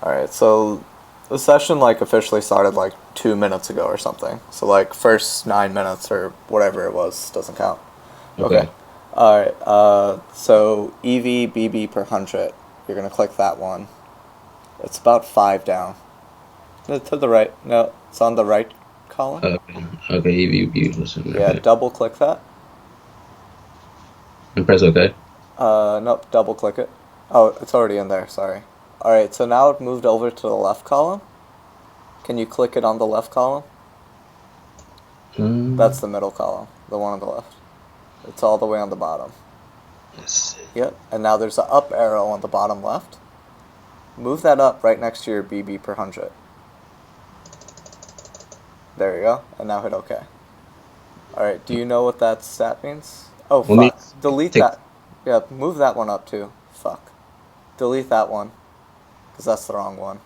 Alright, so the session like officially started like 2 minutes ago or something. So like first 9 minutes or whatever it was doesn't count. Okay. Okay. Alright, so EV per 100. You're gonna click that one. It's about 5 down. No, to the right. No, it's on the right column. Okay. Okay. EVP. Listen. Yeah, Okay. double click that. And press OK. Nope, double click it. Oh, it's already in there, sorry. Alright, so now it moved over to the left column. Can you click it on the left column? That's Um. the middle column, the one on the left. It's all the way on the bottom. Let's see. Yep, and now there's an up arrow on the bottom left. Move that up right next to your BB per 100. There you go, and now hit OK. Alright, do you know what that stat means? Oh, Let me fuck. Delete take that. Yeah, move that one up too. Fuck. Delete that one, because that's the wrong one.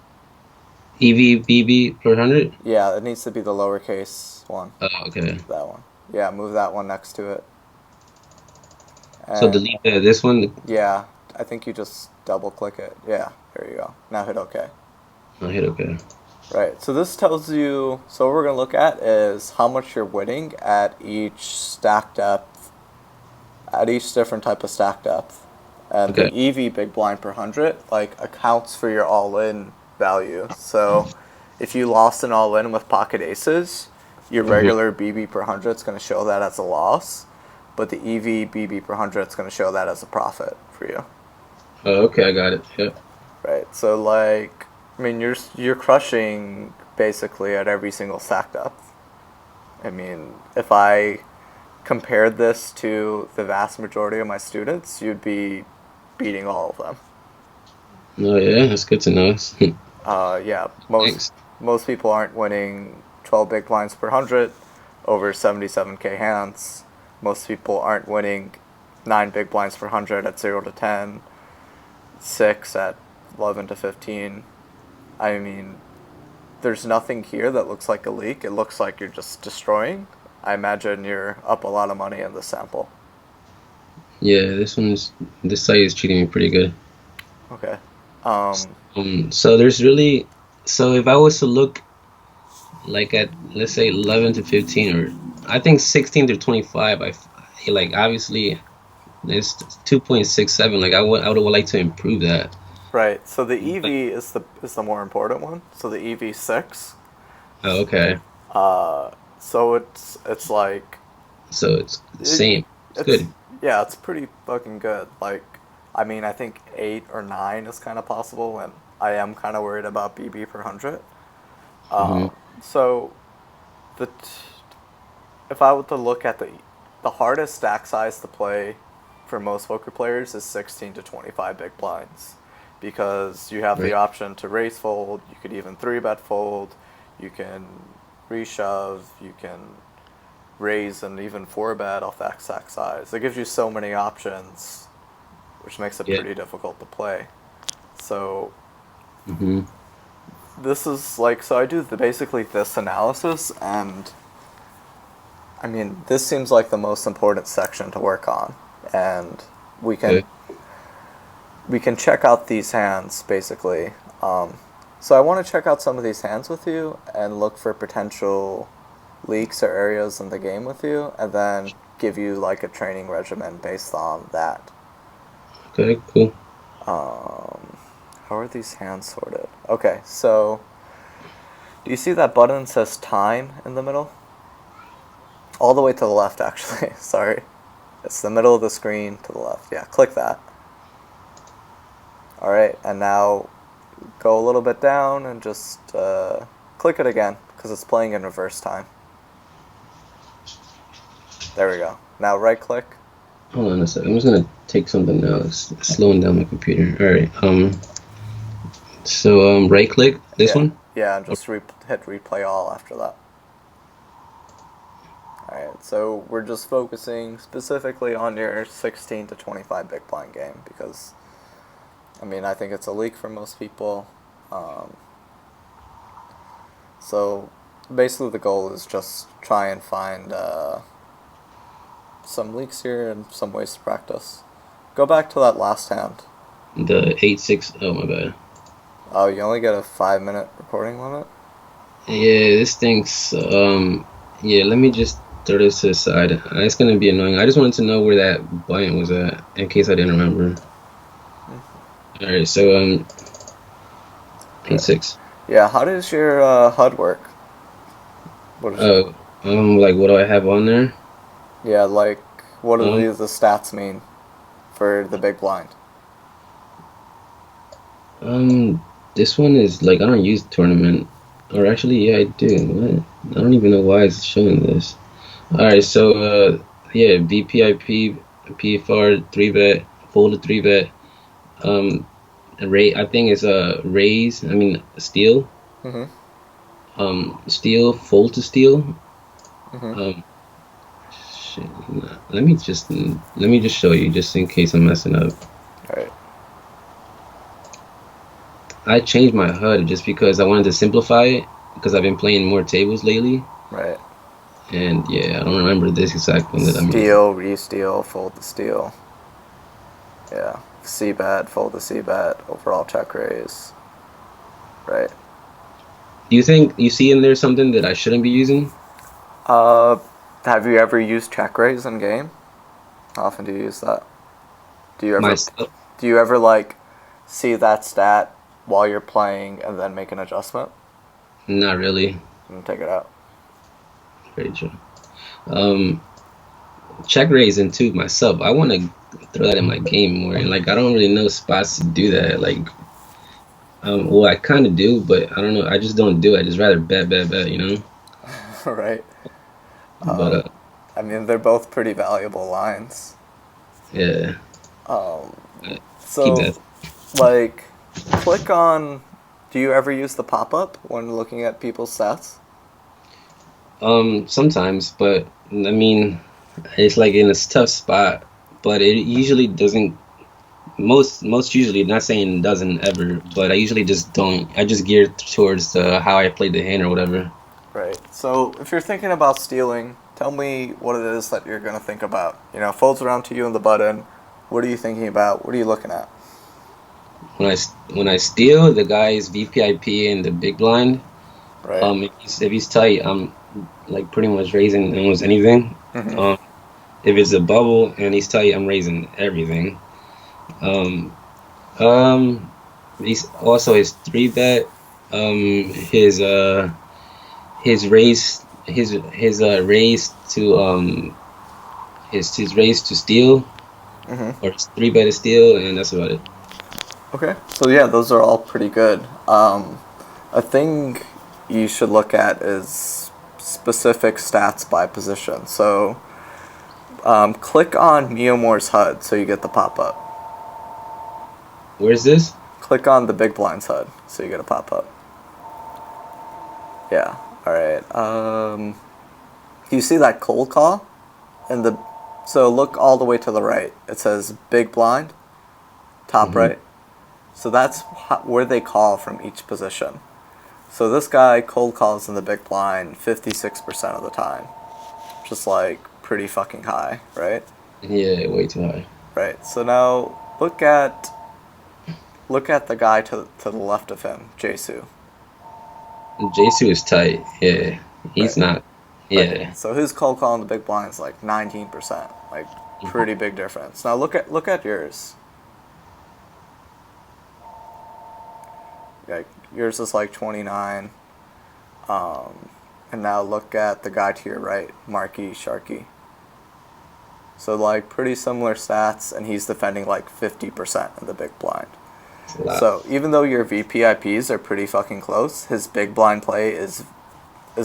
EVBB per 100. Yeah, it needs to be the lowercase one. Okay. That one. Yeah, move that one next to it. So And delete this one. yeah, I think you just double click it. Yeah, there you go. Now hit OK. I hit OK. Right, so this tells you, so what we're going to look at is how much you're winning at each stack depth, at each different type of stack depth. And the Okay. EV big blind per 100, like, accounts for your all-in value. So if you lost an all-in with pocket aces, your Hmm. regular BB per 100 is going to show that as a loss, but the EV BB per 100 is going to show that as a profit for you. Okay. I got it. Yep. Right. So like, I mean, you're crushing basically at every single stack depth. I mean, if I compared this to the vast majority of my students, you'd be beating all of them. Oh yeah. That's good to know. Yeah, most Thanks. most people aren't winning 12 big blinds per 100 over 77k hands. Most people aren't winning 9 big blinds per 100 at 0 to 10, 6 at 11 to 15. I mean, there's nothing here that looks like a leak. It looks like you're just destroying. I imagine you're up a lot of money in the sample. Yeah. This site is treating me pretty good. Okay. Um, So there's really, so if I was to look like at, let's say 11 to 15, or I think 16 to 25, like obviously it's 2.67. Like I would like to improve that. right. So the But EV is the more important one. So the EV6. oh, okay, So it's like so it's the it, same. It's it's good. yeah, it's pretty fucking good. Like, I mean, I think 8 or 9 is kind of possible, and I am kind of worried about BB per 100. Hmm. So the if I were to look at the hardest stack size to play for most poker players is 16 to 25 big blinds, because you have the Right. option to raise fold, you could even 3-bet fold, you can reshove, you can raise and even 4-bet off that stack size. It gives you so many options, which makes it Yeah. pretty difficult to play. So Hmm. this is like, so I do basically this analysis, and I mean, this seems like the most important section to work on, and we can Okay. we can check out these hands basically. So I want to check out some of these hands with you and look for potential leaks or areas in the game with you, and then give you like a training regimen based on that. Okay. Cool. How are these hands sorted? Okay, so do you see that button that says time in the middle? All the way to the left, actually. Sorry. It's the middle of the screen to the left. Yeah, click that. Alright, and now go a little bit down and just click it again because it's playing in reverse time. There we go. Now right click. Hold on a second. I'm just gonna take something now. It's slowing down my computer. All right. So right click this Yeah, one. yeah, and just hit replay all after that. Alright, so we're just focusing specifically on your 16 to 25 big blind game because, I mean, I think it's a leak for most people. Um, so basically, the goal is just try and find some leaks here and some ways to practice. Go back to that last hand. The 8-6. Oh my bad. Oh, you only get a 5 minute recording limit? Yeah, this thing's yeah, let me just throw this to the side. It's gonna be annoying. I just wanted to know where that button was at in case I didn't remember. All right, so Okay. P6. Yeah, how does your HUD work? What is, Uh, like what do I have on there? yeah, like, what do Um, the stats mean for the big blind? this one is like I don't use tournament, or actually, yeah, I do. What? I don't even know why it's showing this. All right, so yeah, VPIP, PFR, three bet, fold a three bet. Um, Ray, I think it's raise. I mean steal. Mm-hmm. Steal, fold to steal. Mm-hmm. Um, shit, nah, let me just show you just in case I'm messing up. All right. I changed my HUD just because I wanted to simplify it because I've been playing more tables lately, Right. and yeah, I don't remember this exact one that I'm using. Steal, re-steal, fold the steal. Yeah. C-bet, fold the C-bet, overall check raise. Right. Do you think you see in there something that I shouldn't be using? Uh, have you ever used check raise in game? How often do you use that? Do you ever Myself? do you ever like see that stat while you're playing and then make an adjustment Not really. and take it out? Very true. Um, check raising too myself. I want to throw that in my game more, and like I don't really know spots to do that. Like, well, I kind of do, but I don't know. I just don't do it. I just rather bet, bet, bet. Right. But I mean, they're both pretty valuable lines. yeah, Um, uh, keep so that. like, click on. Do you ever use the pop up when looking at people's stats? Sometimes, but I mean, it's like in a tough spot. But it usually doesn't. Most usually, not saying it doesn't ever, but I usually just don't. I just gear towards how I played the hand or whatever. Right. So if you're thinking about stealing, tell me what it is that you're gonna think about. You know, folds around to you in the button. What are you thinking about? What are you looking at? When I steal, the guy's VPIP in the big blind. Right. If he's tight, I'm like pretty much raising almost anything. Mm-hmm. Um, if it's a bubble and he's tight, I'm raising everything. Um, he's also his three bet. His raise to his raise to steal Mm-hmm. or his three bet to steal, and that's about it. Okay. So yeah, those are all pretty good. A thing you should look at is specific stats by position. So click on Miomor's HUD so you get the pop up. Where's this? Click on the big blind's HUD so you get a pop up. Yeah. All right. You see that cold call? And so look all the way to the right. It says big blind, top Hmm. right. So that's where they call from each position. So this guy cold calls in the big blind 56% of the time. Just like pretty fucking high, right? Yeah, way too high. Right. So now look at the guy to the left of him, Jesu. Jsu is tight. Yeah, he's Right. not. Right. Yeah. So his cold call in the big blind is like 19%. Like Mhm. pretty big difference. Now look at yours. Like yours is like 29. Um, and now look at the guy to your right, Marky Sharky. So like pretty similar stats, and he's defending like 50% in the big blind. It's a lot. So even though your VPIPs are pretty fucking close, his big blind play is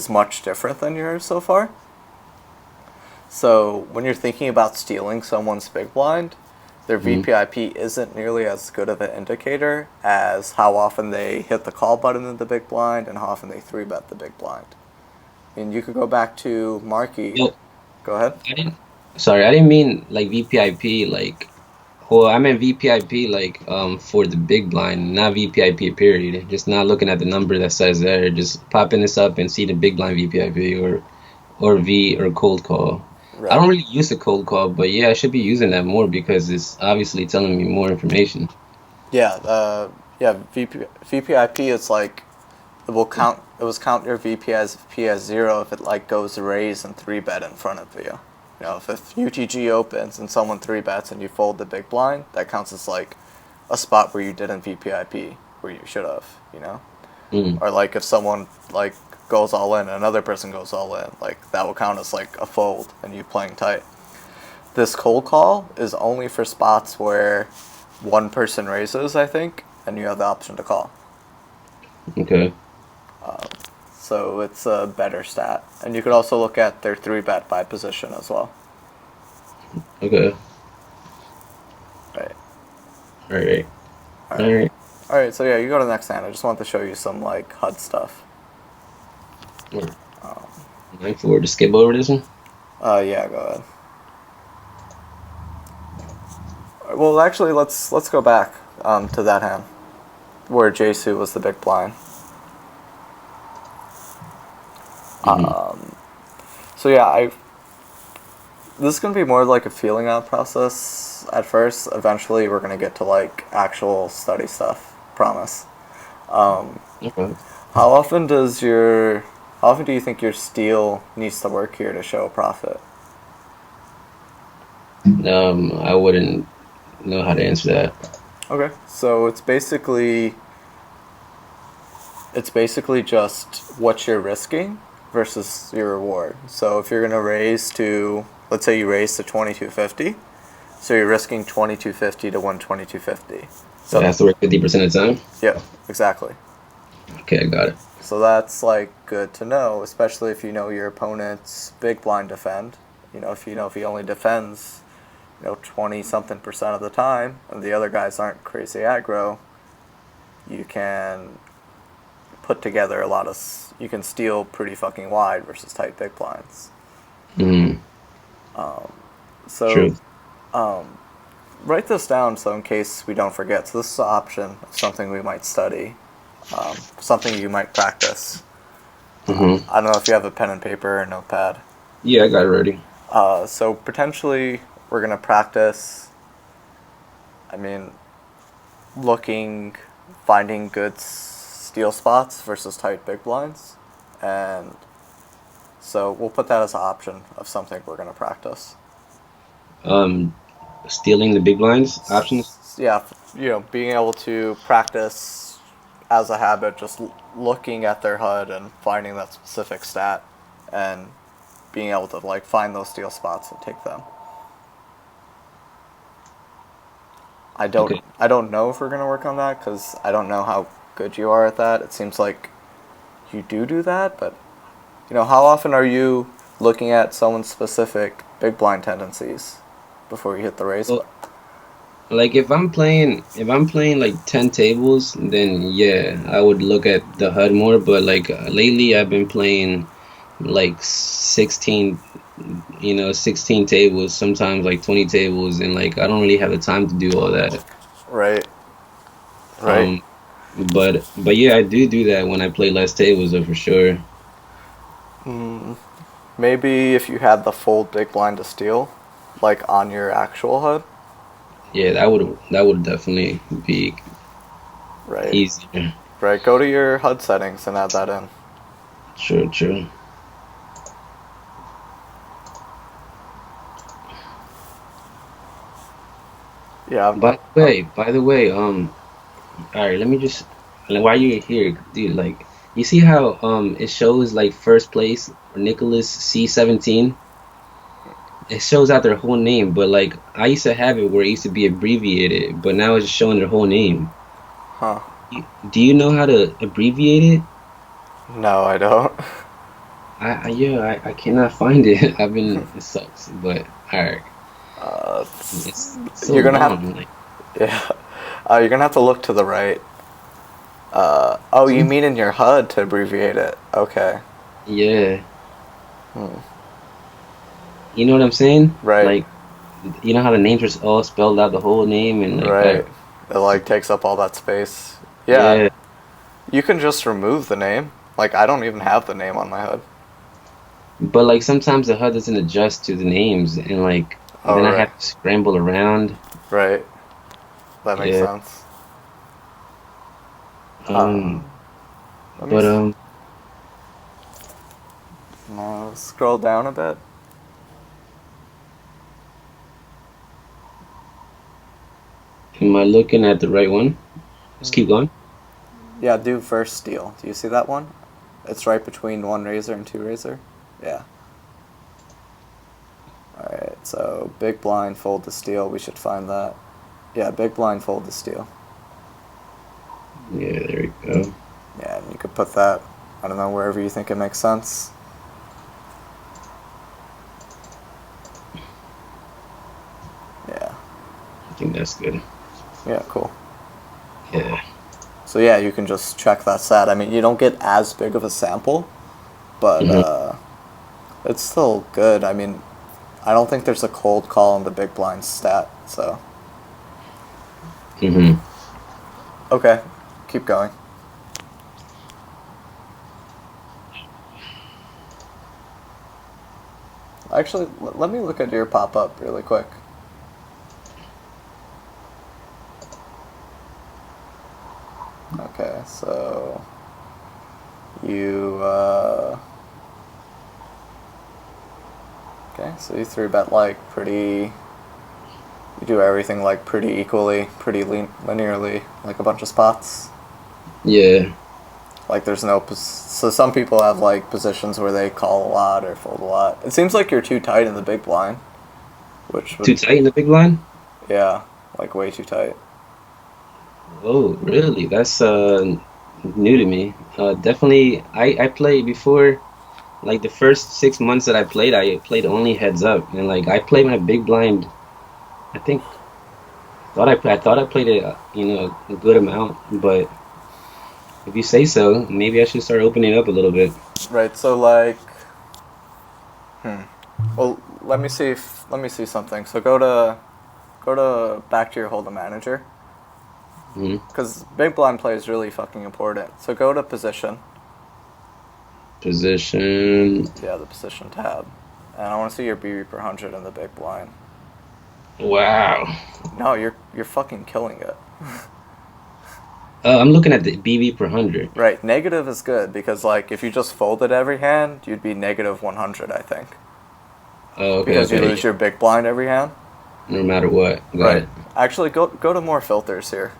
much different than yours so far. So when you're thinking about stealing someone's big blind, their Mhm. VPIP isn't nearly as good of an indicator as how often they hit the call button in the big blind and how often they three bet the big blind. And you could go back to Marky. Yo, Go ahead. I didn't. Sorry, I didn't mean like VPIP. Like, well, I meant VPIP like for the big blind, not VPIP period. Just not looking at the number that says there. Just popping this up and see the big blind VPIP or V or cold call. I Right. don't really use the cold call, but yeah, I should be using that more because it's obviously telling me more information. Yeah. Yeah, VPIP is like it was count your VP as zero if it like goes raise and three bet in front of you. You know, if UTG opens and someone three bets and you fold the big blind, that counts as like a spot where you didn't VPIP where you should have. You know, Mm. or like if someone like goes all in and another person goes all in, like that will count as like a fold and you playing tight. This cold call is only for spots where one person raises, I think, and you have the option to call. Okay. So it's a better stat. And you could also look at their 3-bet by position as well. Okay. Right. All right. All All right. right. All right, so yeah, you go to the next hand. I just wanted to show you some, like, HUD stuff. All right. 9-4 to skip over this one. Yeah, go ahead. Well, actually, let's go back to that hand where Jesu was the big blind. Mm-hmm. So yeah, this is gonna be more like a feeling out process at first. Eventually, we're gonna get to like actual study stuff. Promise. Okay. How often does your how often do you think your steel needs to work here to show a profit? I wouldn't know how to answer that. Okay, so it's basically just what you're risking versus your reward. So if you're gonna raise to, let's say you raise to 2250, so you're risking 2250 to win 2250. So it So has to work 50% of the time. yeah, exactly. Okay, I got it. So that's like good to know, especially if you know your opponent's big blind defend. You know if he only defends, 20 something percent of the time, and the other guys aren't crazy aggro, you can put together you can steal pretty fucking wide versus tight big blinds. Mm. So True. write this down so in case we don't forget. So this is an option of something we might study, something you might practice. Mm-hmm. I don't know if you have a pen and paper or notepad. Yeah, I got it ready. So potentially we're gonna practice. I mean, finding good steal spots versus tight big blinds, and so we'll put that as an option of something we're gonna practice. Um, Stealing the big blinds options. Yeah, being able to practice as a habit, just looking at their HUD and finding that specific stat, and being able to like find those steal spots and take them. Okay. I don't know if we're gonna work on that because I don't know how good you are at that. It seems like you do that, but how often are you looking at someone's specific big blind tendencies before you hit the raise Well, button? like if I'm playing like 10 tables, then yeah, I would look at the HUD more. But like lately, I've been playing like 16, 16 tables, sometimes like 20 tables, and like I don't really have the time to do all that. Right, right. Um, but yeah, I do that when I play less tables, though, for sure. Maybe if you had the fold big blind to steal, like on your actual HUD. Yeah, that would definitely be Right, easier. right. Go to your HUD settings and add that in. True, true. Yeah. By the way, all right, let me just while you're here, dude, like you see how it shows like first place Nicholas C17. It shows out their whole name, but like I used to have it where it used to be abbreviated, but now it's just showing their whole name. Huh. Do you know how to abbreviate it? No, I don't. Yeah, I cannot find it. It sucks, but all right, Uh, it's so you're gonna have. long. Like, Yeah. You're gonna have to look to the right. Oh, you see? mean in your HUD to abbreviate it? Okay. Yeah, Hmm. you know what I'm saying? Right. Like, you know how the names are all spelled out, the whole name, and like, Right. It like takes up all that space. Yeah. yeah. You can just remove the name. Like I don't even have the name on my HUD. But like sometimes the HUD doesn't adjust to the names, and like Oh then I right. have to scramble around. Right. That makes Yeah. sense. Um, Let me but no, scroll down a bit. am I looking at the right one? Just keep going. Yeah, do first steal. Do you see that one? It's right between one razor and two razor. Yeah. Alright, so big blind, fold to steal. We should find that. Yeah, big blind, fold to steal. Yeah, there we go. Yeah, and you could put that, I don't know, wherever you think it makes sense. Yeah. I think that's good. Yeah, cool. Yeah. So yeah, you can just check that stat. I mean, you don't get as big of a sample, but Hmm. it's still good. I mean, I don't think there's a cold call in the big blind stat, so. Hmm. Okay, keep going. Actually, let me look at your pop-up really quick. Okay, so you okay, so you three bet like pretty. You do everything like pretty equally, pretty linearly, like a bunch of spots. Yeah. Like there's no so some people have like positions where they call a lot or fold a lot. It seems like you're too tight in the big blind, which would Too tight in the big line? yeah, like way too tight. Oh, really? That's new to me. Definitely, I played before. Like the first 6 months that I played only heads up, and like I played my big blind. I think I thought I played it, a good amount. But if you say so, maybe I should start opening up a little bit. Right. So like, well, let me see something. So go to back to your Hold'em manager Hmm. because big blind play is really fucking important. So go to position. Position. Yeah, the position tab, and I want to see your BB per hundred in the big blind. Wow. No, you're fucking killing it. I'm looking at the BB per hundred. Right, negative is good because like if you just folded every hand, you'd be negative 100, I think, Oh, okay, because you okay. lose your big blind every hand. No matter what, got Right. it. Actually, go to more filters here.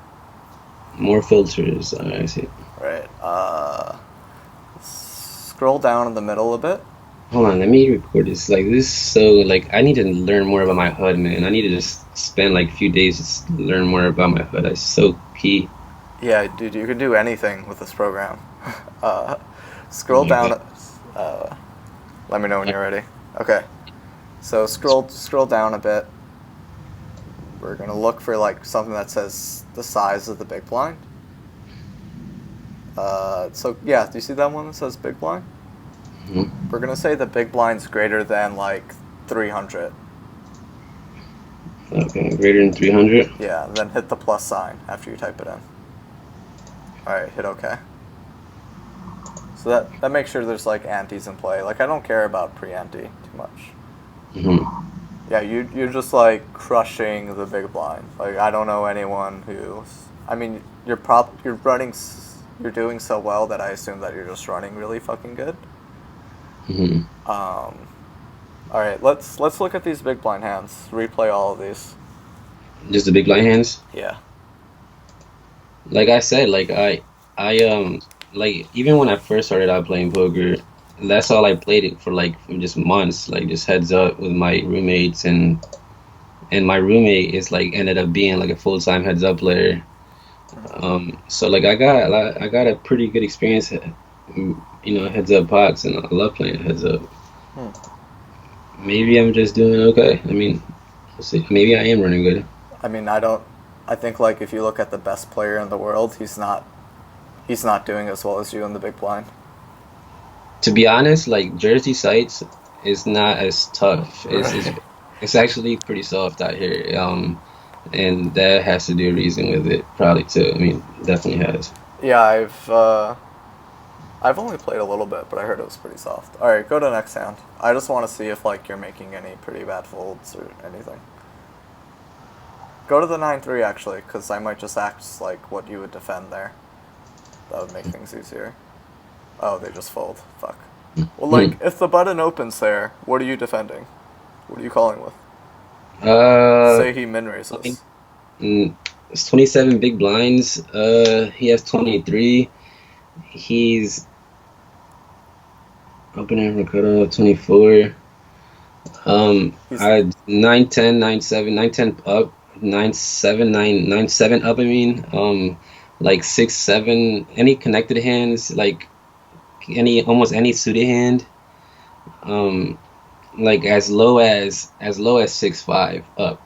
More filters. I see. Right. Scroll down in the middle a bit. Hold on, let me record this. Like this, so like I need to learn more about my HUD, man. I need to just spend like a few days just learn more about my HUD. That's so key. Yeah, dude, you can do anything with this program. uh, Oh scroll my down. God. Let me know when Uh, you're ready. Okay. So scroll down a bit. We're gonna look for like something that says the size of the big blind. So yeah, do you see that one that says big blind? mhm. We're gonna say the big blind's greater than like 300. Okay, greater than 300. Yeah, then hit the plus sign after you type it in. All right, hit OK. So that makes sure there's like antes in play. Like I don't care about pre-ante too much. Hmm. Yeah, you're just like crushing the big blind. Like I don't know anyone who's. I mean, you're running. You're doing so well that I assume that you're just running really fucking good. Hmm. All right, let's look at these big blind hands. Replay all of these. Just the big blind hands. Yeah. Like I said, like even when I first started out playing poker, that's all I played it for like for just months, like just heads up with my roommates and my roommate is like ended up being like a full-time heads up player. So like I got a pretty good experience, heads up pots, and I love playing heads up. Hmm. Maybe I'm just doing okay. I mean, we'll see. Maybe I am running good. I mean, I don't. I think like if you look at the best player in the world, he's not doing as well as you in the big blind. To be honest, like Jersey sites is not as tough. Right. It's actually pretty soft out here. And that has to do a reason with it, probably too. I mean, definitely has. Yeah, I've only played a little bit, but I heard it was pretty soft. All right, go to next hand. I just want to see if like you're making any pretty bad folds or anything. Go to the 9-3 actually, because I might just act like what you would defend there. That would make things easier. Oh, they just fold. Fuck. Well, Hmm. like, if the button opens there, what are you defending? What are you calling with? Uh, Say he min I mean, raises. it's 27 big blinds. He has 23. He's opening for cutoff 24. He's I 9 10 9 7 9 10 up, 9 7 9 9 7 up. I mean, like 6 7. Any connected hands, like any almost any suited hand. Um, like as low as 6 5 up.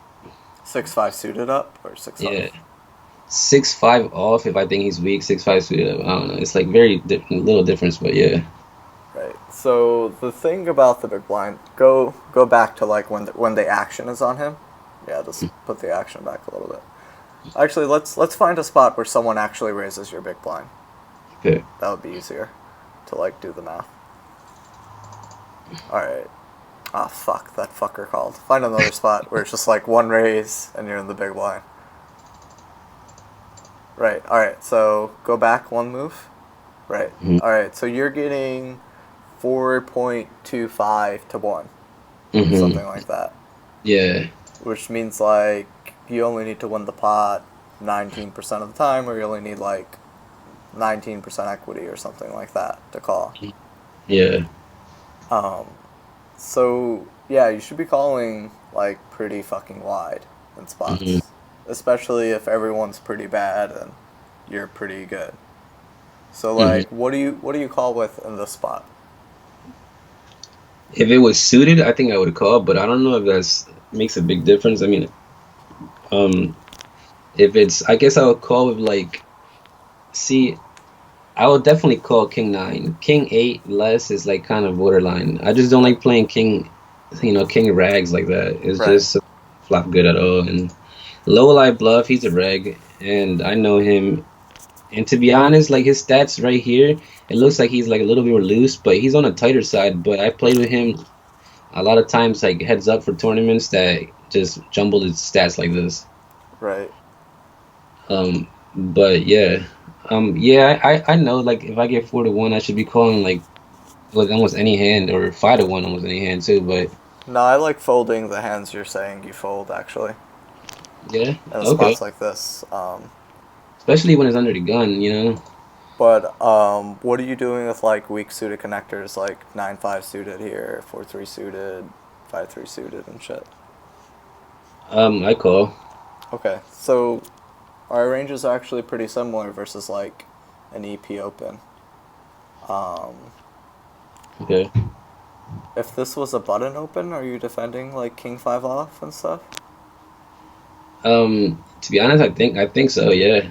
6-5 suited up or 6-5. Yeah, 6 5 off if I think he's weak. 6 5 suited up. I don't know. It's like very little difference, but yeah. Right. So the thing about the big blind, go back to like when the action is on him. Yeah, just put the action back a little bit. Actually, let's find a spot where someone actually raises your big blind. Okay. That would be easier to like do the math. All right. Ah, fuck, that fucker called. Find another spot where it's just like one raise and you're in the big blind. Right. All right. So go back one move. Right. Hmm. All right. So you're getting 4.25 to 1, Hmm. something like that. Yeah. Which means like you only need to win the pot 19% of the time, or you only need like 19% equity or something like that to call. Yeah. Um, so yeah, you should be calling like pretty fucking wide in Hmm. spots, especially if everyone's pretty bad and you're pretty good. So Hmm. like, what do you call with in this spot? If it was suited, I think I would call, but I don't know if that's makes a big difference. I mean, um, if it's, I guess I would call with like, see, I would definitely call King 9. King 8 less is like kind of borderline. I just don't Right. like playing King rags like that. It's Right. just flop good at all. And low light bluff, he's a reg, and I know him. And to be honest, like his stats right here, it looks like he's like a little bit more loose, but he's on a tighter side. But I played with him a lot of times, like heads up for tournaments that just jumbled his stats like this. Right. But yeah, yeah, I know like if I get 4 to 1, I should be calling like almost any hand or 5 to 1 almost any hand too. But No, I like folding the hands you're saying you fold actually yeah, in okay, spots like this. especially when it's under the gun, you know. But what are you doing with like weak suited connectors like 9-5 suited here, 4-3 suited, 5-3 suited and shit? I call. Okay, so our ranges are actually pretty similar versus like an EP open. Um, Okay. if this was a button open, are you defending like king 5 off and stuff? To be honest, I think so. Yeah.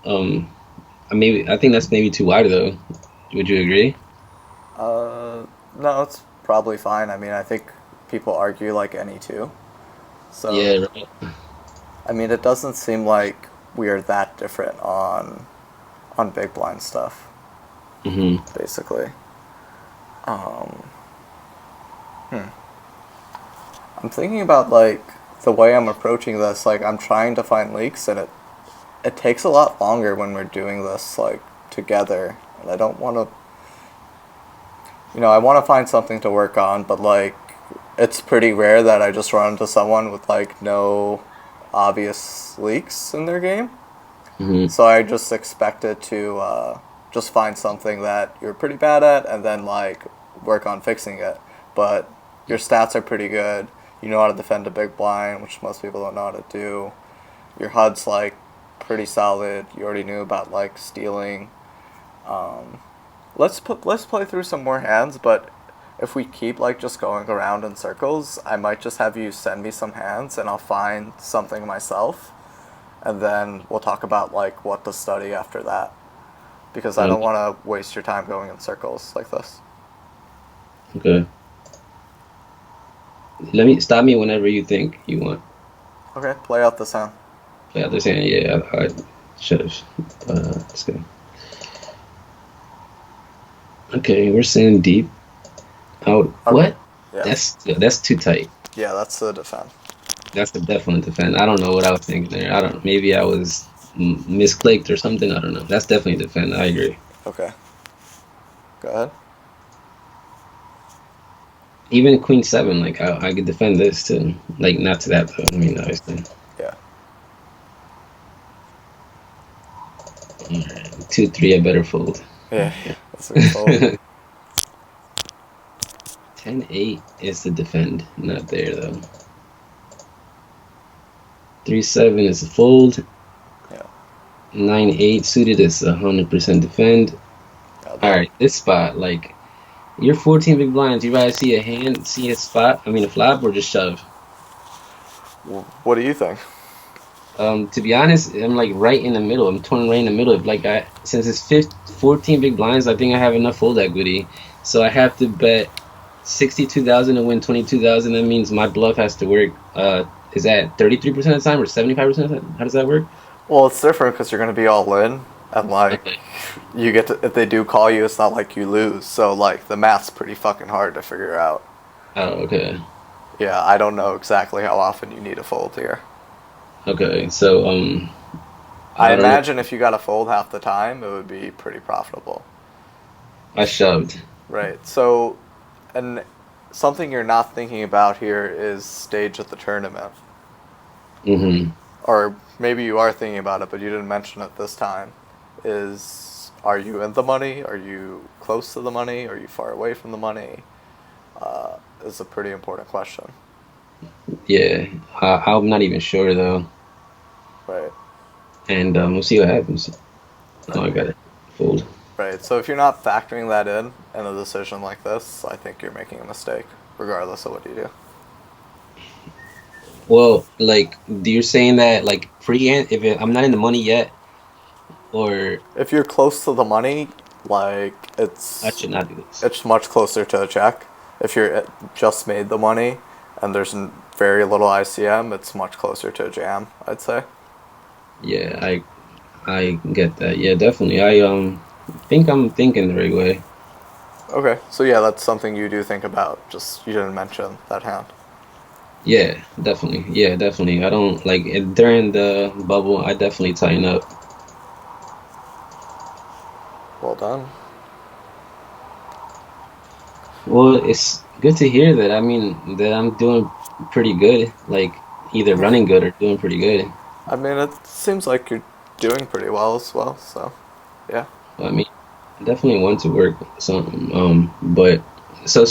Um, I think that's maybe too wide though. Would you agree? Uh, no, it's probably fine. I mean, I think people argue like any two. So, Yeah. Right. I mean, it doesn't seem like we are that different on big blind stuff, Hmm. basically. Um, hmm. I'm thinking about like the way I'm approaching this. Like, I'm trying to find leaks, and it takes a lot longer when we're doing this like together. And I don't want to, I want to find something to work on, but like, it's pretty rare that I just run into someone with like no obvious leaks in their game. Hmm. So I just expected to just find something that you're pretty bad at and then like work on fixing it. But your stats are pretty good. You know how to defend a big blind, which most people don't know how to do. Your HUD's like pretty solid. You already knew about like stealing. Um, let's play through some more hands, but if we keep like just going around in circles, I might just have you send me some hands and I'll find something myself, and then we'll talk about like what to study after that because I Um, don't want to waste your time going in circles like this. okay. Let me stop me whenever you think you want. Okay, play out this hand. Play out this hand. Yeah. I should have. Let's go. Okay. We're saying deep. Out. Okay, What? yeah, That's too tight. yeah, that's the defend. That's a definite defend. I don't know what I was thinking there. I don't. Maybe I was misclicked or something. I don't know. That's definitely defend. I agree. Okay, go ahead. Even queen seven, like I could defend this too. Like not to that though. I mean, obviously, Yeah. alright, 2-3, I better fold. Yeah, that's a good fold. 10-8 is the defend, not there though. 3-7 is a fold. Yeah. 9-8 suited is 100% defend. Yeah, All that, right, this spot, like you're 14 big blinds. You rather see a hand, see a spot? I mean, a flop, or just shove? what do you think? To be honest, I'm like right in the middle. I'm torn right in the middle. Like since it's 14 big blinds, I think I have enough fold equity. So I have to bet 62,000 to win 22,000. That means my bluff has to work. Is that 33% of the time or 75% of the time? How does that work? Well, it's different because you're gonna be all in, and like Okay. you get to if they do call you, it's not like you lose. So like the math's pretty fucking hard to figure out. Oh, okay. Yeah, I don't know exactly how often you need a fold here. Okay. So I I don't know. imagine if you got a fold half the time, it would be pretty profitable. I shoved. Right. So, and something you're not thinking about here is stage at the tournament. Mm-hmm. Or maybe you are thinking about it, but you didn't mention it this time. Is are you in the money? Are you close to the money? Are you far away from the money? Is a pretty important question. Yeah. I'm not even sure though. Right. And we'll see what happens. Oh, Right. I got it. Fold. Right. So if you're not factoring that in a decision like this, I think you're making a mistake, regardless of what you do. Well, like, you're saying that like if I'm not in the money yet, or If you're close to the money, like I should not do this. it's much closer to a check. If you're just made the money and there's very little ICM, it's much closer to a jam, I'd say. Yeah, I get that. Yeah, definitely. I think I'm thinking the right way. Okay, so yeah, that's something you do think about. Just you didn't mention that hand. Yeah, definitely. Yeah, definitely. I don't like during the bubble. I definitely tighten up. Well done. Well, it's good to hear that. I mean, that I'm doing pretty good. Like either running good or doing pretty good. I mean, it seems like you're doing pretty well as well. So, yeah. I mean, I definitely want to work some. But so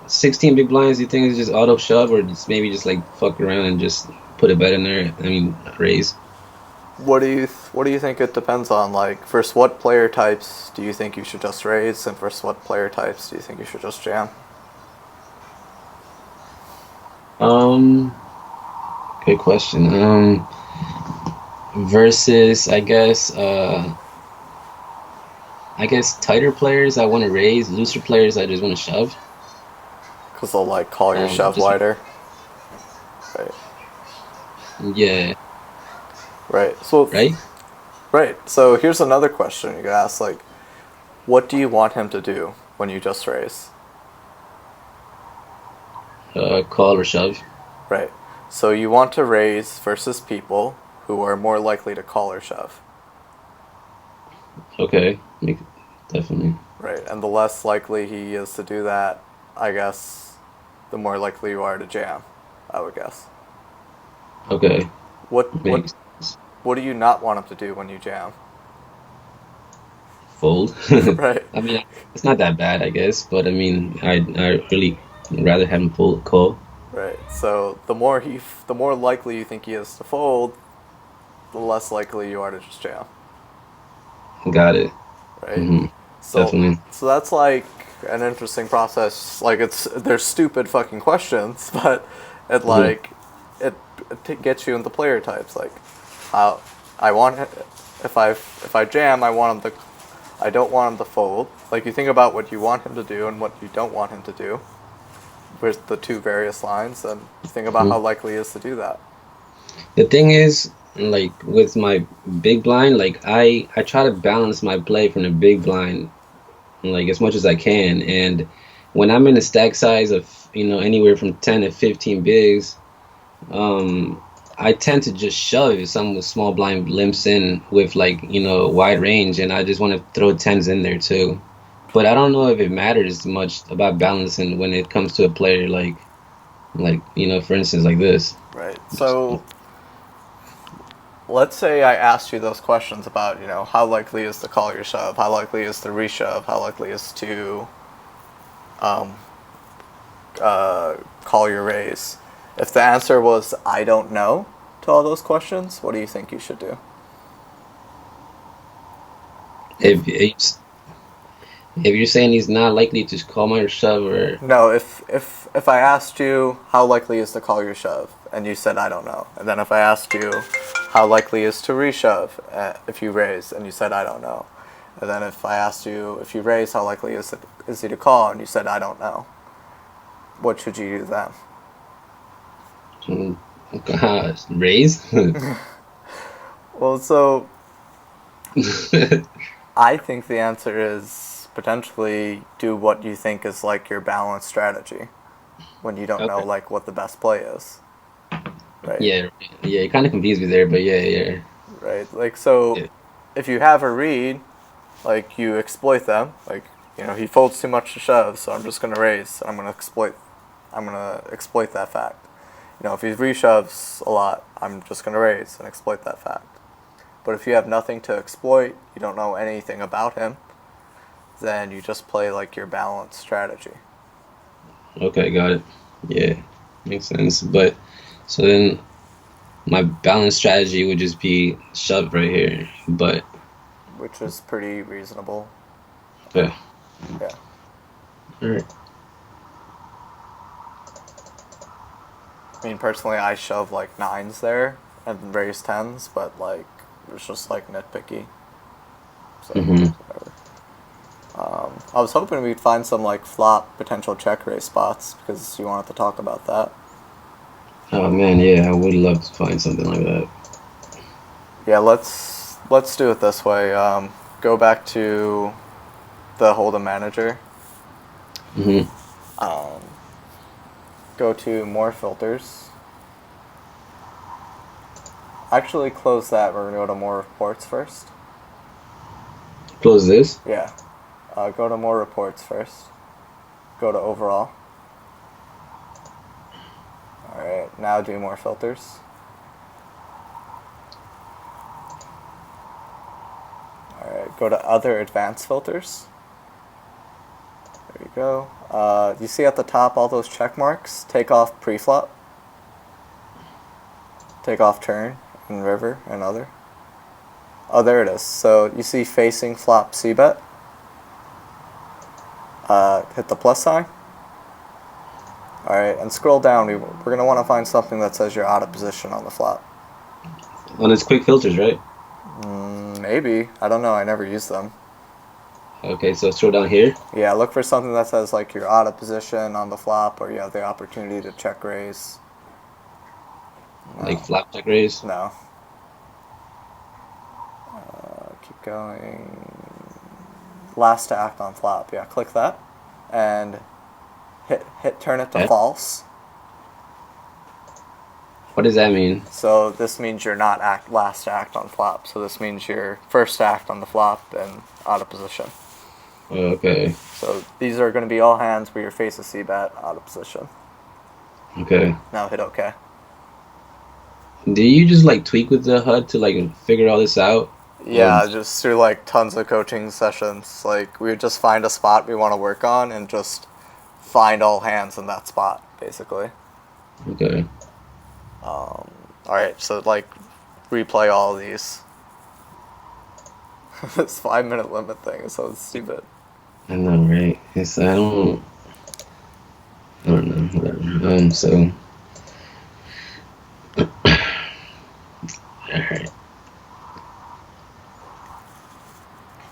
16 big blinds. You think is just auto shove, or just maybe just like fuck around and just put a bet in there? I mean, raise. What do you think it depends on? Like, first, what player types do you think you should just raise, and first, what player types do you think you should just jam? Um, Good question. Versus I guess tighter players I want to raise, looser players I just want to shove. Because they'll like call your shove Just wider. Right. yeah, Right. So, right. right. So here's another question you could ask: like, what do you want him to do when you just raise? Call or shove. Right. So you want to raise versus people who are more likely to call or shove. Okay, definitely. Right. And the less likely he is to do that, I guess, the more likely you are to jam. I would guess. Okay, What what makes sense. what do you not want him to do when you jam? Fold. Right. I mean, it's not that bad, I guess, but I mean, I really rather have him fold call. Right. So the more likely you think he is to fold, the less likely you are to just jam. Got it. Right. Hmm. So Definitely. so that's like an interesting process. Like they're stupid fucking questions, but it Hmm. like it gets you into player types. Like how I want if I jam, I don't want him to fold. Like you think about what you want him to do and what you don't want him to do. With the two various lines, and think about how likely he is to do that. The thing is, like with my big blind, like I try to balance my play from the big blind like as much as I can. And when I'm in a stack size of anywhere from 10 to 15 bigs, um, I tend to just shove some with small blind limps in with like, wide range, and I just want to throw tens in there too. But I don't know if it matters much about balancing when it comes to a player like, for instance, like this. Right. So let's say I asked you those questions about, how likely is to call your shove, how likely is to reshove, how likely is to um, call your raise. If the answer was I don't know to all those questions, what do you think you should do? If if you're saying he's not likely to call my shove or No, if I asked you how likely is to call your shove, and you said I don't know, and then if I asked you how likely is to reshove if you raise, and you said I don't know, and then if I asked you if you raise, how likely is he to call, and you said I don't know, what should you do then? raise. Well, so I think the answer is potentially do what you think is like your balanced strategy when you don't know Okay. like what the best play is, right? Yeah, yeah, it kind of confused me there, but yeah, yeah, Right? Like so yeah. if you have a read, like you exploit them, like he folds too much to shove, so I'm just gonna raise. I'm gonna exploit that fact. If he reshoves a lot, I'm just gonna raise and exploit that fact. But if you have nothing to exploit, you don't know anything about him, then you just play like your balanced strategy. Okay, got it. Yeah, makes sense. But so then my balance strategy would just be shove right here. But Which is pretty reasonable. yeah, Yeah. all right. I mean, personally, I shove like nines there and raise tens, but like it's just like nitpicky. So Mm-hmm. whatever. I was hoping we'd find some like flop potential check raise spots because you wanted to talk about that. Oh man, yeah, I would love to find something like that. Yeah, let's do it this way. Go back to the Hold'em manager. Mm-hmm. Um, go to more filters. Actually, close that. We're gonna go to more reports first. Close this. Yeah. Go to more reports first. Go to overall. All right. Now do more filters. All right. Go to other advanced filters. There you go. You see at the top all those check marks? Take off preflop. Take off turn and river and other. Oh, there it is. So you see facing flop C bet. Hit the plus sign. All right, and scroll down. We're gonna want to find something that says you're out of position on the flop. On its quick filters, right? Maybe. I don't know. I never use them. Okay, so scroll down here. Yeah, look for something that says like you're out of position on the flop or you have the opportunity to check raise. Like No. flop check raise. No. Keep going. Last to act on flop. Yeah, click that. And hit turn it to Yeah. false. What does that mean? So this means you're not last to act on flop. So this means you're first to act on the flop and out of position. Okay, So these are going to be all hands where your face is c-bet out of position. okay. Now hit OK. Do you just like tweak with the HUD to like figure all this out? Or Yeah, just through like tons of coaching sessions. Like we would just find a spot we want to work on and just find all hands in that spot, basically. okay. All right, so like replay all of these. This 5 minute limit thing is so stupid. I know, right? It's I don't know, whatever. So all right,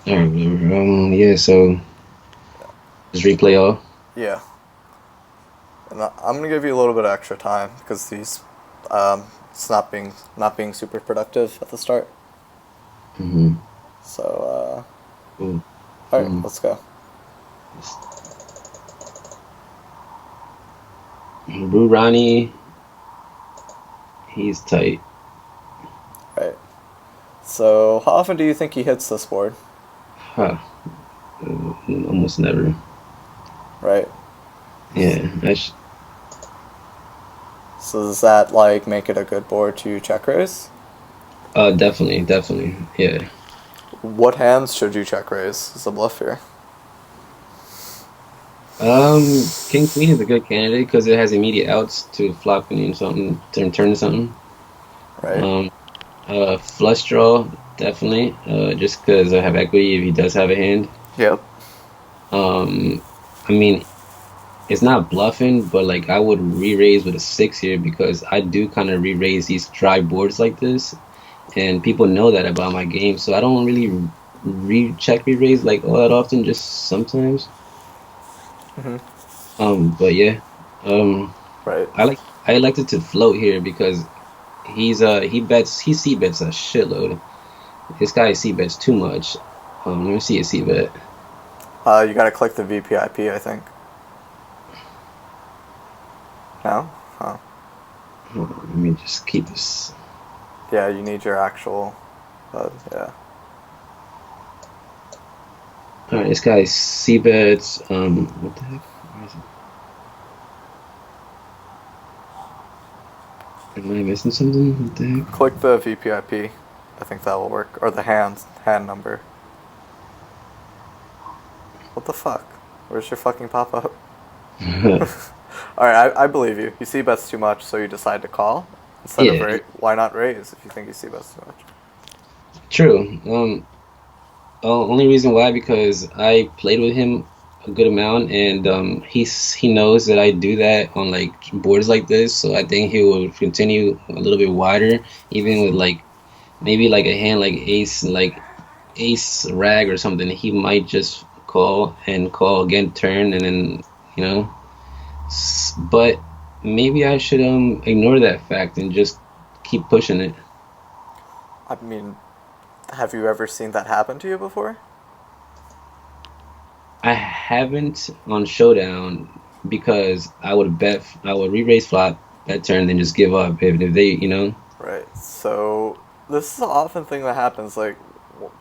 all right, whatever. Yeah. So just replay all. Yeah, and I'm gonna give you a little bit of extra time because it's not being super productive at the start. Mm-hmm. So Cool. all right, Um, let's go. Brew Ronnie, He's tight. Right. So how often do you think he hits this board? Huh. Almost never. Right. Yeah. So does that like make it a good board to check raise? Definitely, definitely. Yeah. What hands should you check raise as a bluff here? King Queen is a good candidate because it has immediate outs to flop and something, turn to something. Right. Um, Flush draw definitely. Just because I have equity if he does have a hand. Yep. Um, I mean, it's not bluffing, but like I would re-raise with a six here because I do kind of re-raise these dry boards like this, and people know that about my game, so I don't really re-check re-raise like all that often, just sometimes. Mm-hmm. But yeah, um, Right. I like it to float here because he c bets a shitload. This guy c bets too much. Let me see a c bet. You gotta click the VPIP, I think. No? Huh. Hold on, let me just keep this. Yeah, you need your actual. Yeah. All right, this guy c bets. What the heck? Where is it? Am I missing something? What the heck? Click the VPIP. I think that will work. Or the hand number. What the fuck? Where's your fucking pop up? Alright, I believe you. You see bets too much, so you decide to call. Instead of Yeah, why not raise if you think you see bets too much? true. Only reason why because I played with him a good amount, and he knows that I do that on like boards like this, so I think he will continue a little bit wider, even with like maybe like a hand like ace rag or something. He might just call and call again turn, and then you know. But maybe I should ignore that fact and just keep pushing it. I mean, have you ever seen that happen to you before? I haven't on Showdown because I would re-raise flop that turn, then just give up if they, you know. Right. So this is an often thing that happens. Like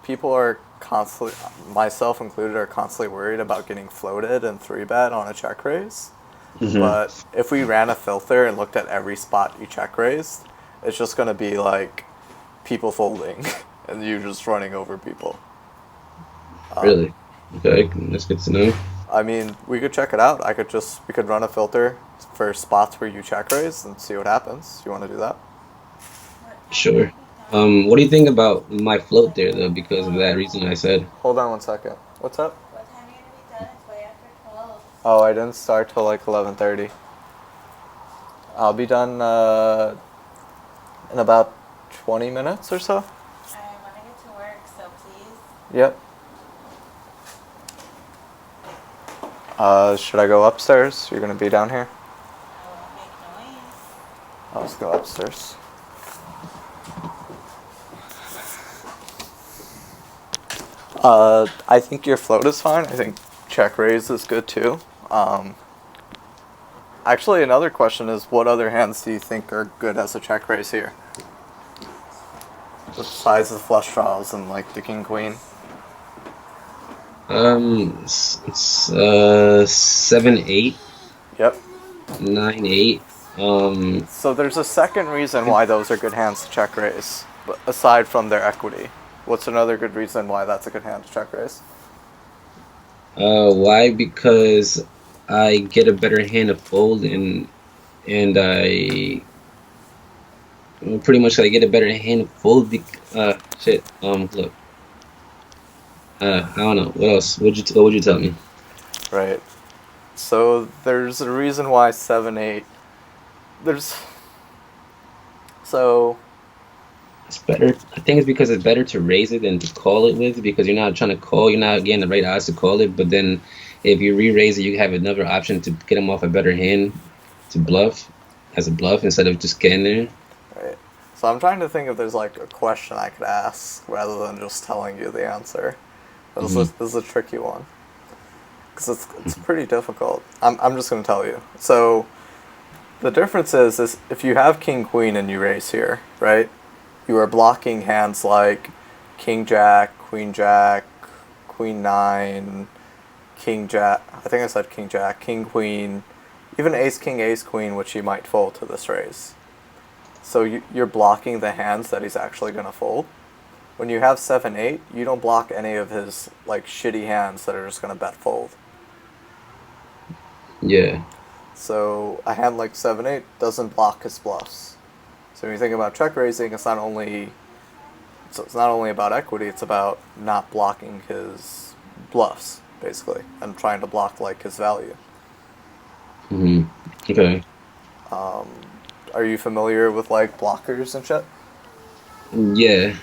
people are constantly, myself included, are constantly worried about getting floated and three bet on a check raise. Hmm. But if we ran a filter and looked at every spot you check raised, it's just gonna be like people folding and you just running over people. Really? Okay, that's good to know. I mean, we could check it out. We could run a filter for spots where you check raise and see what happens. You want to do that? Sure. What do you think about my float there though? Because of that reason I said. Hold on 1 second. What's up? Oh, I didn't start till like 11:30. I'll be done in about 20 minutes or so. Yep. Should I go upstairs? You're gonna be down here? I'll just go upstairs. I think your float is fine. I think check raise is good too. Um, Actually, another question is, what other hands do you think are good as a check raise here? Besides the flush draws and like the king queen. It's 7-8, Yep. 9-8. So there's a second reason why those are good hands to check raise, but aside from their equity. What's another good reason why that's a good hand to check raise? Why? Because I get a better hand to fold, and I pretty much I get a better hand to fold. Shit. Look. I don't know. What else? What would you tell me? Right. So there's a reason why 7-8. There's so It's better. I think it's because it's better to raise it than to call it with because you're not trying to call. You're not getting the right odds to call it. But then if you re-raise it, you have another option to get them off a better hand to bluff as a bluff instead of just getting there. right. So I'm trying to think if there's like a question I could ask rather than just telling you the answer. Hmm. This is a tricky one because it's pretty difficult. I'm just gonna tell you. So The difference is if you have king queen and you raise here, right? You are blocking hands like king jack, queen nine, king jack. I think I said king jack, king queen, even ace queen, which he might fold to this raise. So you're blocking the hands that he's actually gonna fold. When you have 7-8, you don't block any of his like shitty hands that are just gonna bet fold. Yeah. So a hand like 7-8 doesn't block his bluffs. So when you think about check raising, it's not only about equity, it's about not blocking his bluffs, basically, and trying to block like his value. Hmm. Okay. Are you familiar with like blockers and shit? Yeah.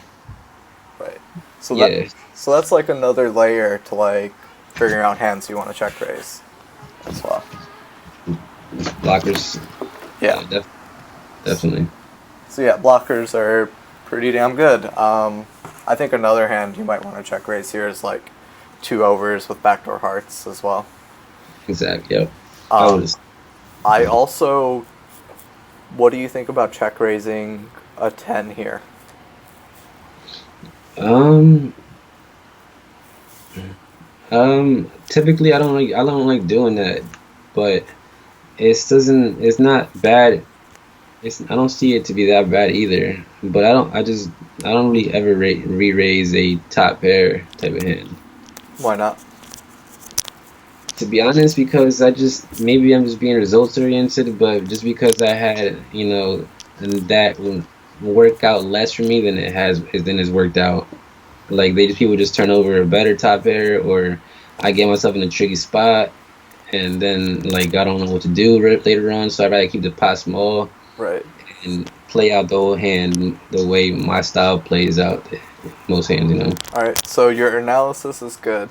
Right. So Yeah. that's like another layer to like figuring out hands you want to check raise as well. Blockers. Yeah. Definitely. So yeah, blockers are pretty damn good. I think another hand you might want to check raise here is like 2 overs with backdoor hearts as well. Exactly. Yep. I Um, was. I also, what do you think about check raising a 10 here? Um. Typically, I don't like doing that, but it's not bad. I don't see it to be that bad either. But I don't really ever re-raise a top pair type of hand. Why not? To be honest, because maybe I'm just being results oriented, but just because I had, and that would work out less for me than it's worked out. Like people just turn over a better top pair, or I get myself in a tricky spot, and then like I don't know what to do later on, so I rather keep the pot small Right. and play out the whole hand the way my style plays out most hands. Alright, so your analysis is good.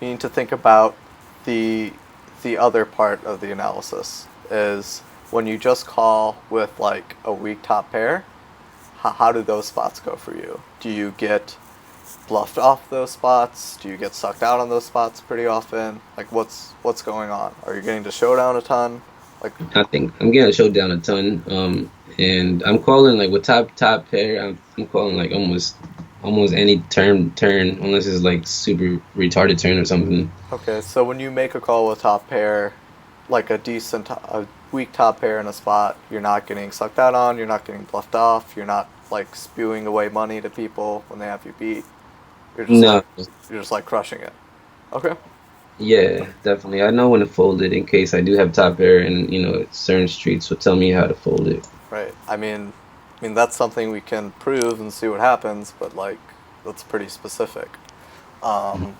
You need to think about the the other part of the analysis is when you just call with like a weak top pair, how do those spots go for you? Do you get bluffed off those spots? Do you get sucked out on those spots pretty often? Like what's going on? Are you getting to showdown a ton? Like I think I'm getting showdown a ton. And I'm calling like with top pair. I'm calling like almost any turn unless it's like super retarded turn or something. okay, so when you make a call with top pair, like a weak top pair in a spot, you're not getting sucked out on, you're not getting bluffed off, you're not like spewing away money to people when they have you beat. No, You're just like crushing it. Okay. yeah, definitely. I know when to fold it in case I do have top pair, and certain streets will tell me how to fold it. Right. I mean that's something we can prove and see what happens, but like that's pretty specific. Um,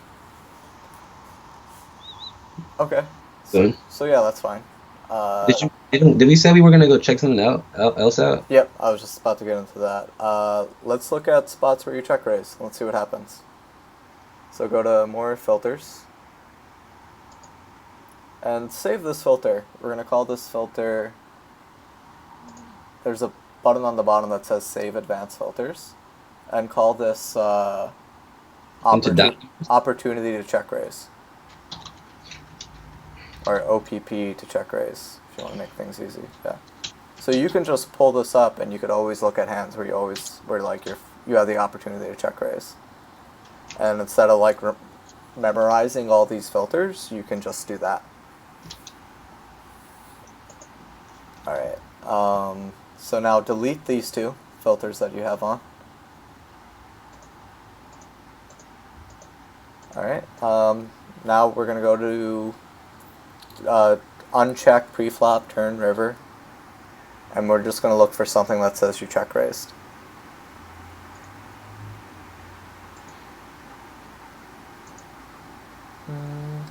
okay. So So, so yeah, that's fine. did we say we were gonna go check something else out? Yep, I was just about to get into that. Let's look at spots where you check raise. Let's see what happens. So go to more filters and save this filter. We're gonna call this filter. There's a button on the bottom that says Save Advanced Filters, and call this Into that. Opportunity to Check Raise, or OPP to check raise if you want to make things easy. Yeah. So you can just pull this up, and you could always look at hands where like you have the opportunity to check raise, and instead of like memorizing all these filters, you can just do that. All right. So now delete these two filters that you have on. All right. Now we're gonna go to uncheck preflop turn river, and we're just gonna look for something that says you check raised.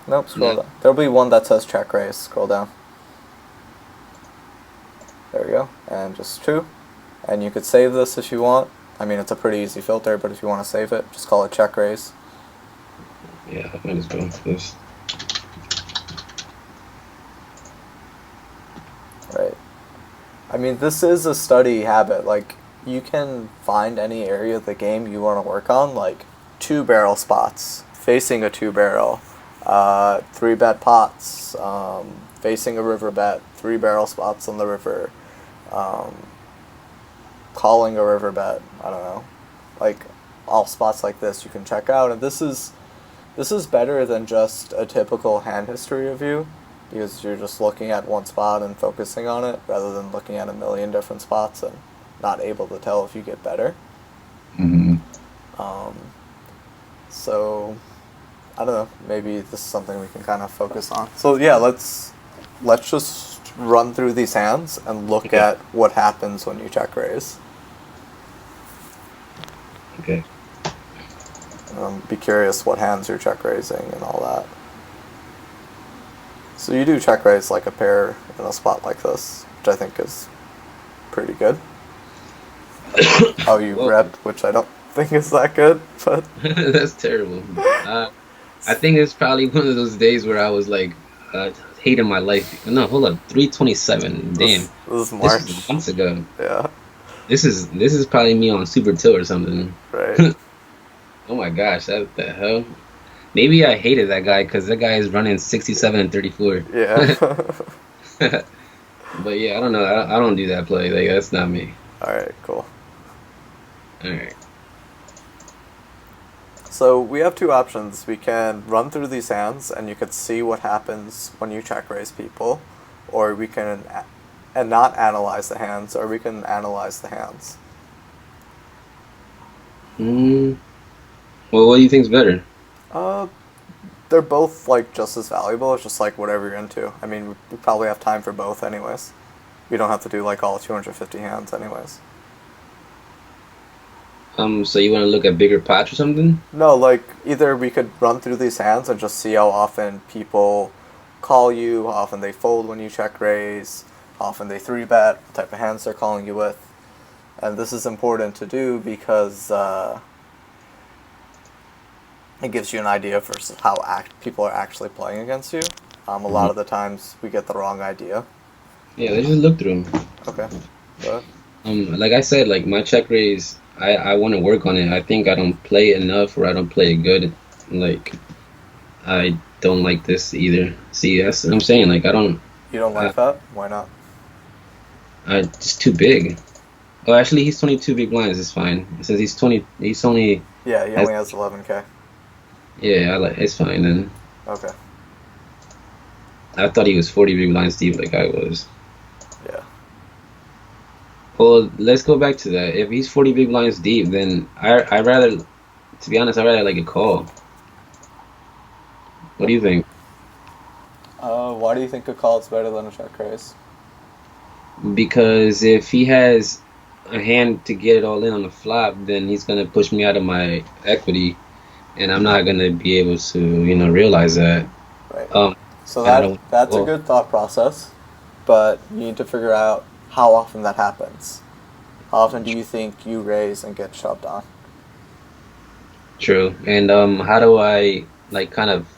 Nope. Scroll No. down. There'll be one that says check raise. Scroll down. There we go. And just true. And you could save this if you want. I mean, it's a pretty easy filter, but if you want to save it, just call it check raise. Yeah, I might as well. This. Right. I mean, this is a study habit. Like, you can find any area of the game you want to work on, like 2-barrel spots, facing a 2-barrel, Three bet pots, facing a river bet, three barrel spots on the river, um, calling a river bet. I don't know, like all spots like this you can check out, and this is better than just a typical hand history review because you're just looking at one spot and focusing on it rather than looking at a million different spots and not able to tell if you get better. Hmm. Um, so I don't know. Maybe this is something we can kind of focus on. So yeah, let's just run through these hands and look Okay. at what happens when you check raise. Okay. Be curious what hands you're check raising and all that. So you do check raise like a pair in a spot like this, which I think is pretty good. Oh, you Whoa. rep, which I don't think is that good, but That's terrible. Uh, I think it's probably one of those days where I was like, hating my life. No, hold up, 327. this Damn, this is this was March. months ago. Yeah, This is probably me on Super Tilt or something. right. Oh my gosh, that the hell? Maybe I hated that guy because that guy is running 67 and 34. Yeah. But yeah, I don't know. I don't do that play. Like that's not me. All right, cool. All right. So we have two options. We can run through these hands, and you could see what happens when you check raise people, or we can and not analyze the hands, or we can analyze the hands. Mm, well, what do you think's better? Uh, they're both like just as valuable. It's just like whatever you're into. I mean, we probably have time for both, anyways. We don't have to do like all 250 hands, anyways. So you want to look at bigger pots or something? No, like either we could run through these hands and just see how often people call you, how often they fold when you check raise, how often they three bet, what type of hands they're calling you with. And this is important to do because it gives you an idea for how people are actually playing against you. A Hmm. lot of the times we get the wrong idea. Yeah, let's just look through them. Okay, but Like I said, like my check raise, I want to work on it. I think I don't play it enough or I don't play it good. Like I don't like this either. See, that's what I'm saying. Like I don't. you don't I, like that? Why not? I just too big. Oh, actually, he's 22 big blinds. It's fine. Since he's 20, he's only Yeah, he has. only has 11K. Yeah, I like. It's fine then. Okay, I thought he was 40 big blinds deep, like I was. yeah. Well, let's go back to that. If he's 40 big blinds deep, then I rather, to be honest, I rather like a call. What do you think? Why do you think a call is better than a check raise? Because if he has a hand to get it all in on the flop, then he's gonna push me out of my equity, and I'm not gonna be able to, realize that. Right. Um, So and I that don't. that's a Well, good thought process, but you need to figure out how often that happens. How often do you think you raise and get shoved on? true. And how do I like kind of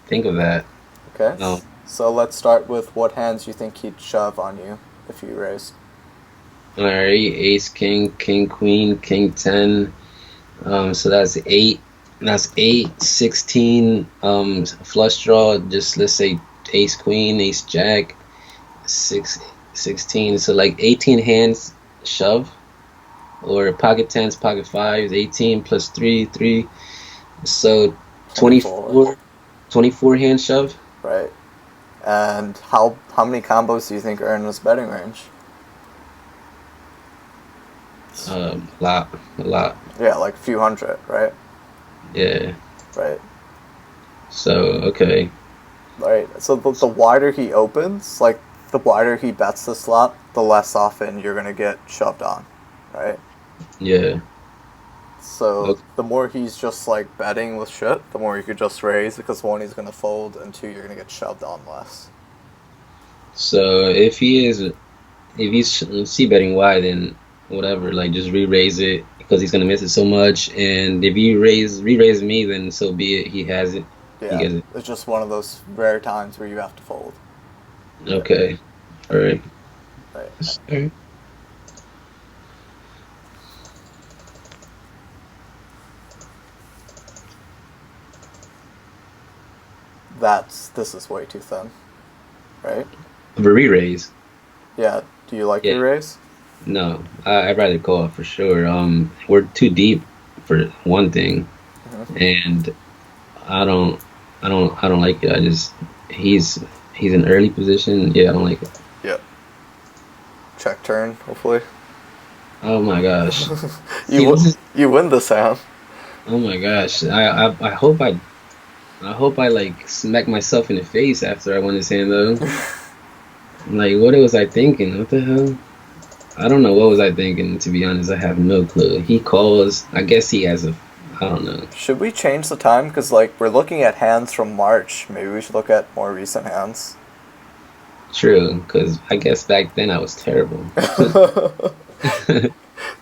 think of that? Okay. Um, So let's start with what hands you think he'd shove on you if you raise. all right, ace, king, king, queen, king, 10. So that's eight. That's eight, 16. Flush draw. Just let's say ace, queen, ace, jack, six, 16. So like 18 hands shove, or pocket tens, pocket fives, 18 plus three, three. So 24, 24, 24 hand shove. right? And how many combos do you think are in this betting range? A lot, a lot. Yeah, like a few hundred, right? Yeah. Right. So okay. Right. So the wider he opens, like the wider he bets the slot, the less often you're gonna get shoved on, right? Yeah. So Okay. the more he's just like betting with shit, the more you could just raise because one, he's gonna fold, and two, you're gonna get shoved on less. So if he's c betting wide, then whatever, like just re-raise it because he's gonna miss it so much. And if he re-raise me, then so be it. He has it. He Yeah, gets it. it's just one of those rare times where you have to fold. Okay. All right. Right. All right. this is way too thin, right? For re-raise. Yeah. Do you like Yeah. re-raise? No, I'd rather call it for sure. We're too deep for one thing, Mm-hmm. and I don't, I don't like it. I just he's he's in early position. Yeah, I don't like it. Yep. Check turn, hopefully. Oh my gosh. you See, w- this is. you win this hand. Oh my gosh. I hope I like smack myself in the face after I won this hand though. Like, what was I thinking? What the hell? I don't know what was I thinking. To be honest, I have no clue. He calls. I guess he has a. I don't know. Should we change the time? Because, like, we're looking at hands from March. Maybe we should look at more recent hands. True, because I guess back then I was terrible.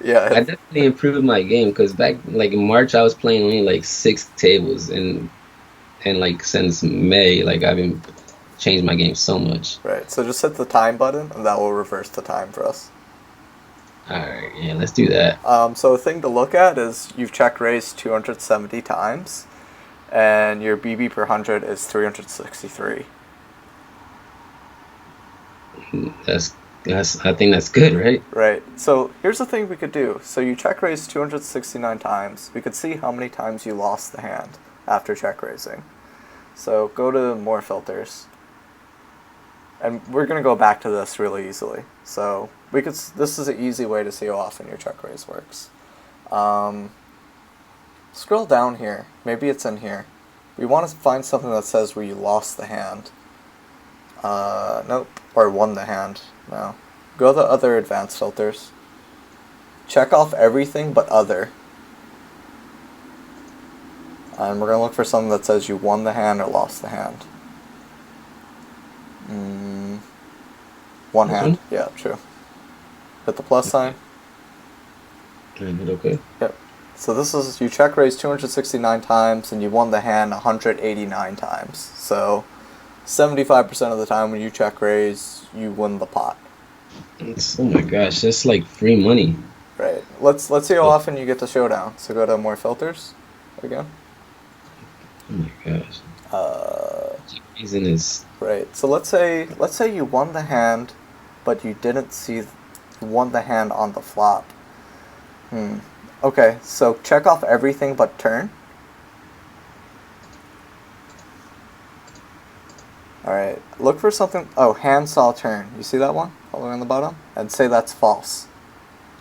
Yeah, I definitely improved my game because back like in March I was playing only like 6 tables and like since May like I've been changed my game so much. right. So just hit the time button, and that will reverse the time for us. All right, yeah, let's do that. So a thing to look at is you've check raised 270 times, and your BB per 100 is 363. That's I think that's good, right? Right. So here's the thing we could do. So you check raised 269 times. We could see how many times you lost the hand after check raising. So go to more filters. And we're going to go back to this really easily. So this is an easy way to see how often your check raise works. Scroll down here. Maybe it's in here. We want to find something that says where you lost the hand. Nope. Or won the hand. No. Go to other advanced filters. Check off everything but other. And we're going to look for something that says you won the hand or lost the hand. One This hand. one? Yeah, true. Hit the plus sign. Is it okay? Yep. So this is, you check raised 269 times and you won the hand 189 times. So 75% of the time when you check raise, you win the pot. Oh my gosh, that's like free money. Right. Let's see how often you get the showdown. So go to more filters again. Oh my gosh. Uh, Reason is right. So let's say you won the hand, but you didn't see you won the hand on the flop. Okay. So check off everything but turn. All right. Look for something. Oh, hand saw turn. You see that one all the way on the bottom? And say that's false.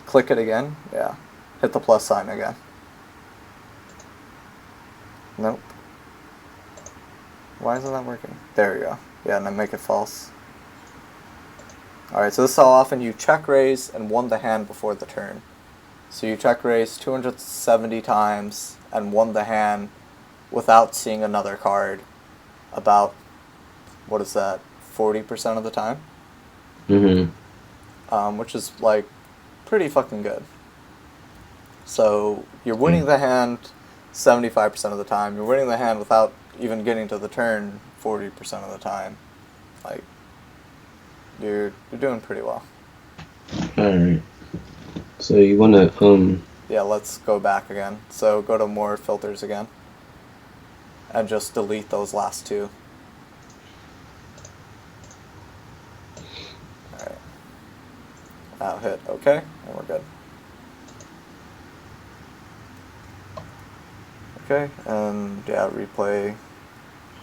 Click it again. Yeah. Hit the plus sign again. Nope. Why isn't that working? There you go. Yeah, and then make it false. Alright, so this is how often you check raise and won the hand before the turn. So you check raise 270 times and won the hand without seeing another card about, what is that, 40% of the time? Which is, like, pretty fucking good. So you're winning the hand 75% of the time. You're winning the hand without even getting to the turn 40% of the time. Like, you're doing pretty well. alright. So you wanna Yeah, let's go back again. So go to more filters again. And just delete those last two. Alright. Now hit OK, and we're good. Okay, and yeah, replay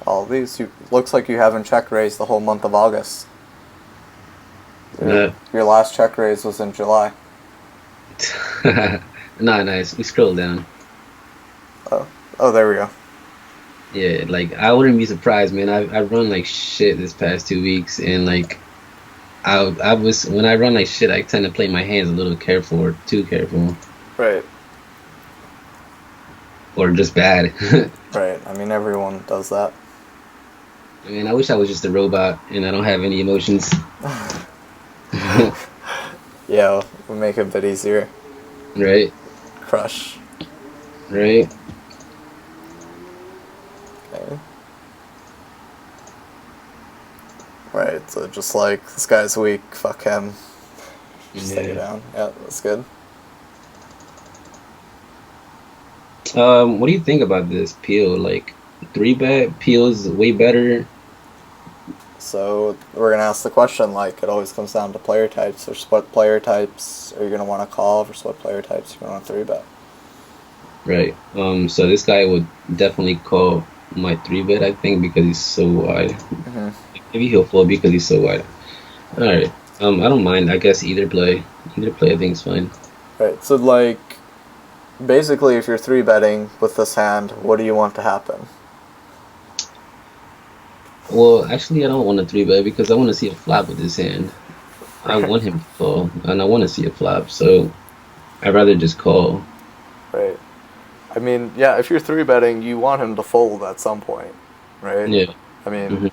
all of these. Looks like you haven't check raised the whole month of August. Your last check raise was in July. nah, nice. We scroll down. Oh, there we go. Yeah, like I wouldn't be surprised, man. I run like shit this past 2 weeks, and like I was when I run like shit, I tend to play my hands a little careful or too careful Right, or just bad. right. I mean, everyone does that. I mean, I wish I was just a robot and I don't have any emotions. Yeah, we make it a bit easier. Right, Crush. right. Okay. Right, so just like, this guy's weak, fuck him. Just take it Yeah. down. Yeah, that's good. What do you think about this peel? Like, three bet. Peel's way better. So we're gonna ask the question like it always comes down to player types. Or what player types are you gonna want to call versus what player types you're gonna want to three bet. Right. So this guy would definitely call my three bet, I think, because he's so wide. Mm-hmm. Maybe he'll fold because he's so wide. All right. I don't mind. I guess either play. Either play, I think is fine. Right. So like basically, if you're three betting with this hand, what do you want to happen? Well, actually, I don't want a three bet because I want to see a flop with this hand. I Right. want him to call, and I want to see a flop. So I'd rather just call. Right. I mean, yeah, if you're three betting, you want him to fold at some point, right? Yeah. I mean, Hmm.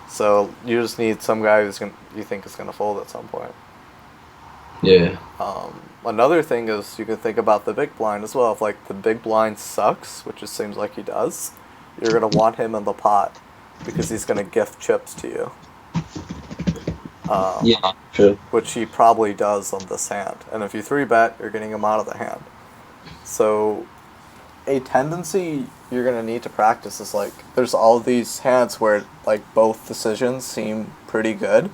so you just need some guy you think is gonna fold at some point. Yeah. Another thing is you can think about the big blind as well. If like the big blind sucks, which it seems like he does, you're gonna want him in the pot because he's gonna gift chips to you, Yeah. True. which he probably does on this hand. And if you three bet, you're getting him out of the hand. So a tendency you're gonna need to practice is like there's all these hands where like both decisions seem pretty good,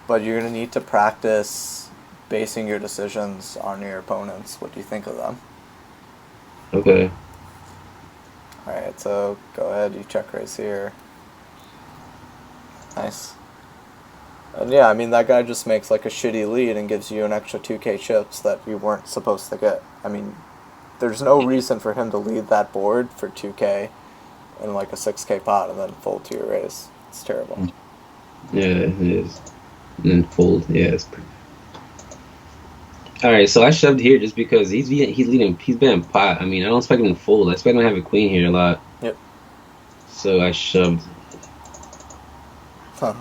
but you're gonna need to practice basing your decisions on your opponents. What do you think of them? Okay. All right, so go ahead. You check raise here. Nice. And yeah, I mean that guy just makes like a shitty lead and gives you an extra 2K chips that you weren't supposed to get. I mean, there's no reason for him to lead that board for 2K in like a 6K pot and then fold to your raise. It's terrible. Yeah, it is. And then fold. Yeah. All right. So I shoved here just because he's betting pot. I mean, I don't expect him to fold. I expect him to have a queen here a lot. Yep. So I shoved. Huh.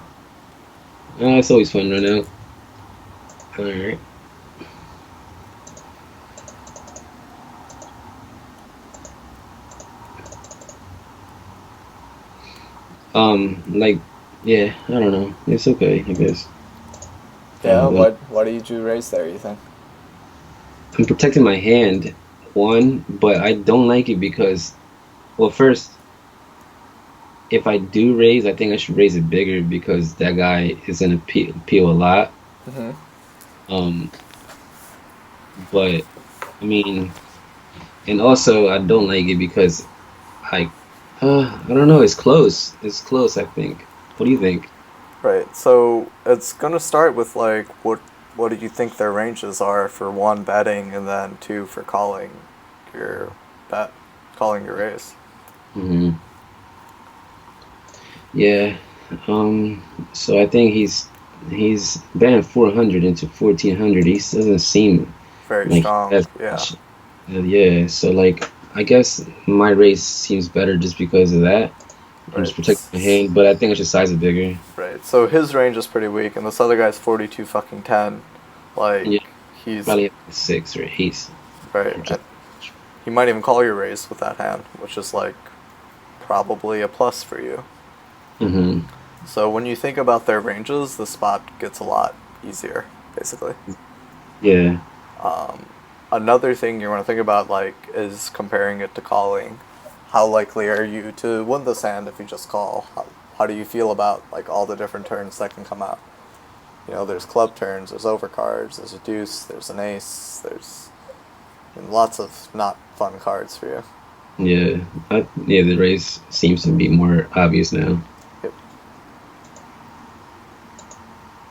It's always fun right now. All right. Like, yeah, I don't know. It's okay, I guess. Yeah, But why did you raise there, you think? I'm protecting my hand, one, but I don't like it because, well, first, if I do raise, I think I should raise it bigger because that guy is gonna peel a lot. Mm-hmm. Um, but I mean, and also I don't like it because I, I don't know. It's close. It's close. I think. What do you think? Right. So it's gonna start with like what do you think their ranges are for one betting and then two for calling your bet, calling your raise. Hmm. Yeah. So I think he's betting 400 into 1400. He doesn't seem Very like he strong. has Yeah. much. Yeah. So like I guess my race seems better just because of that. I'm just Right. protecting my hand, but I think I should size it bigger. Right. So his range is pretty weak, and this other guy's 42 fucking 10. Like Yeah. he's Probably have 6 or 8. right. I'm just, He might even call your raise with that hand, which is like probably a plus for you. hmm. So when you think about their ranges, the spot gets a lot easier, basically. Yeah. Another thing you want to think about, like, is comparing it to calling. How likely are you to win this hand if you just call? How do you feel about like all the different turns that can come out? You know, there's club turns, there's overcards, there's a deuce, there's an ace, there's lots of not fun cards for you. Yeah. Yeah. The race seems to be more obvious now. Yep.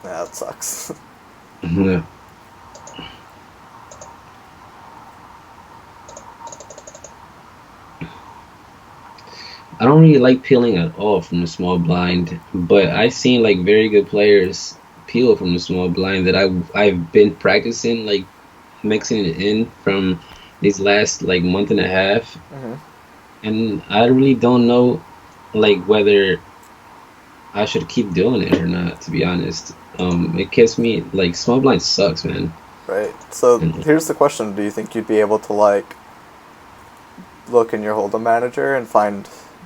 Yeah, that sucks. Yeah. I don't really like peeling at all from the small blind, but I've seen like very good players peel from the small blind that I've been practicing like mixing it in from these last like month and a half, Hmm. and I really don't know like whether I should keep doing it or not. To be honest, it gets me like small blind sucks, man. Right. So And, here's the question: do you think you'd be able to like look in your hold'em manager and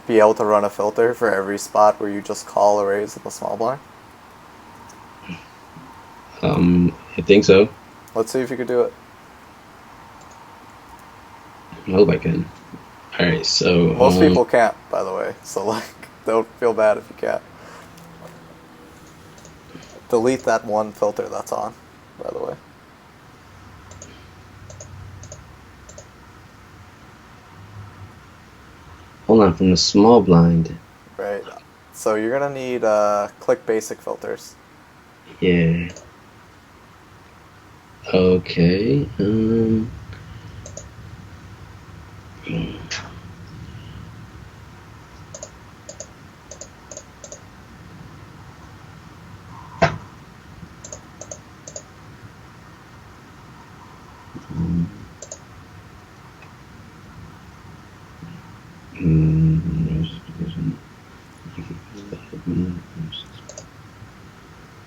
be able to run a filter for every spot where you just call a raise in the small blind? I think so. Let's see if you could do it. I hope I can. All All right, so Most people can't, by the way. So like, don't feel bad if you can't. Delete that one filter that's on, by the way. hold on, from the small blind. Right. So you're gonna need click basic filters. Yeah. Okay.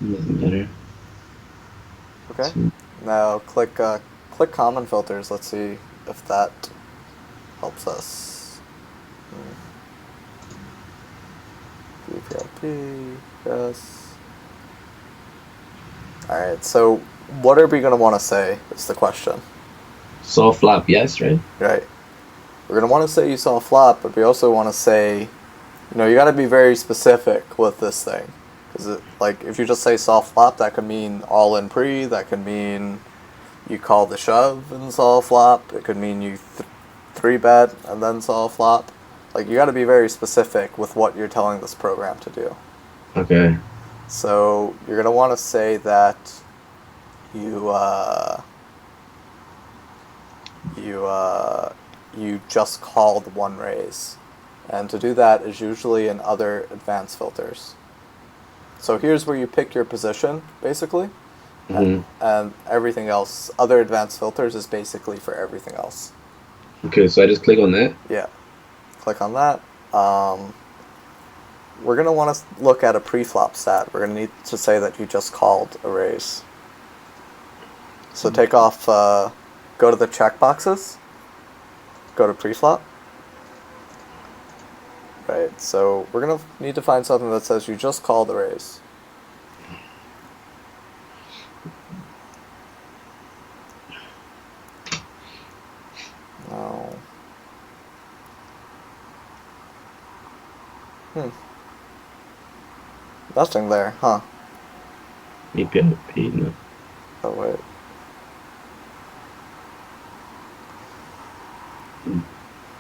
Nothing better. Okay. Now click common filters. Let's see if that helps us. PPLP, yes. Alright, so what are we going to want to say is the question. Soft flop, yes, right? Right. We're going to want to say you saw a flop, but we also want to say, you got to be very specific with this thing. Because, like, if you just say soft flop, that could mean all in pre, that could mean you call the shove and saw a flop, it could mean you 3-bet and then saw a flop. Like, you got to be very specific with what you're telling this program to do. Okay. So you're gonna want to say that you you just called one raise, and to do that is usually in other advanced filters. So here's where you pick your position, basically, and everything else. Other advanced filters is basically for everything else. Okay, so I just click on that? Yeah, click on that. We're going to want to look at a pre-flop stat. We're going to need to say that you just called a raise. So take off, go to the checkboxes, go to pre-flop. Right, so we're going to need to find something that says you just called a raise. No. Nothing there, huh? PPLP, no. Oh, wait.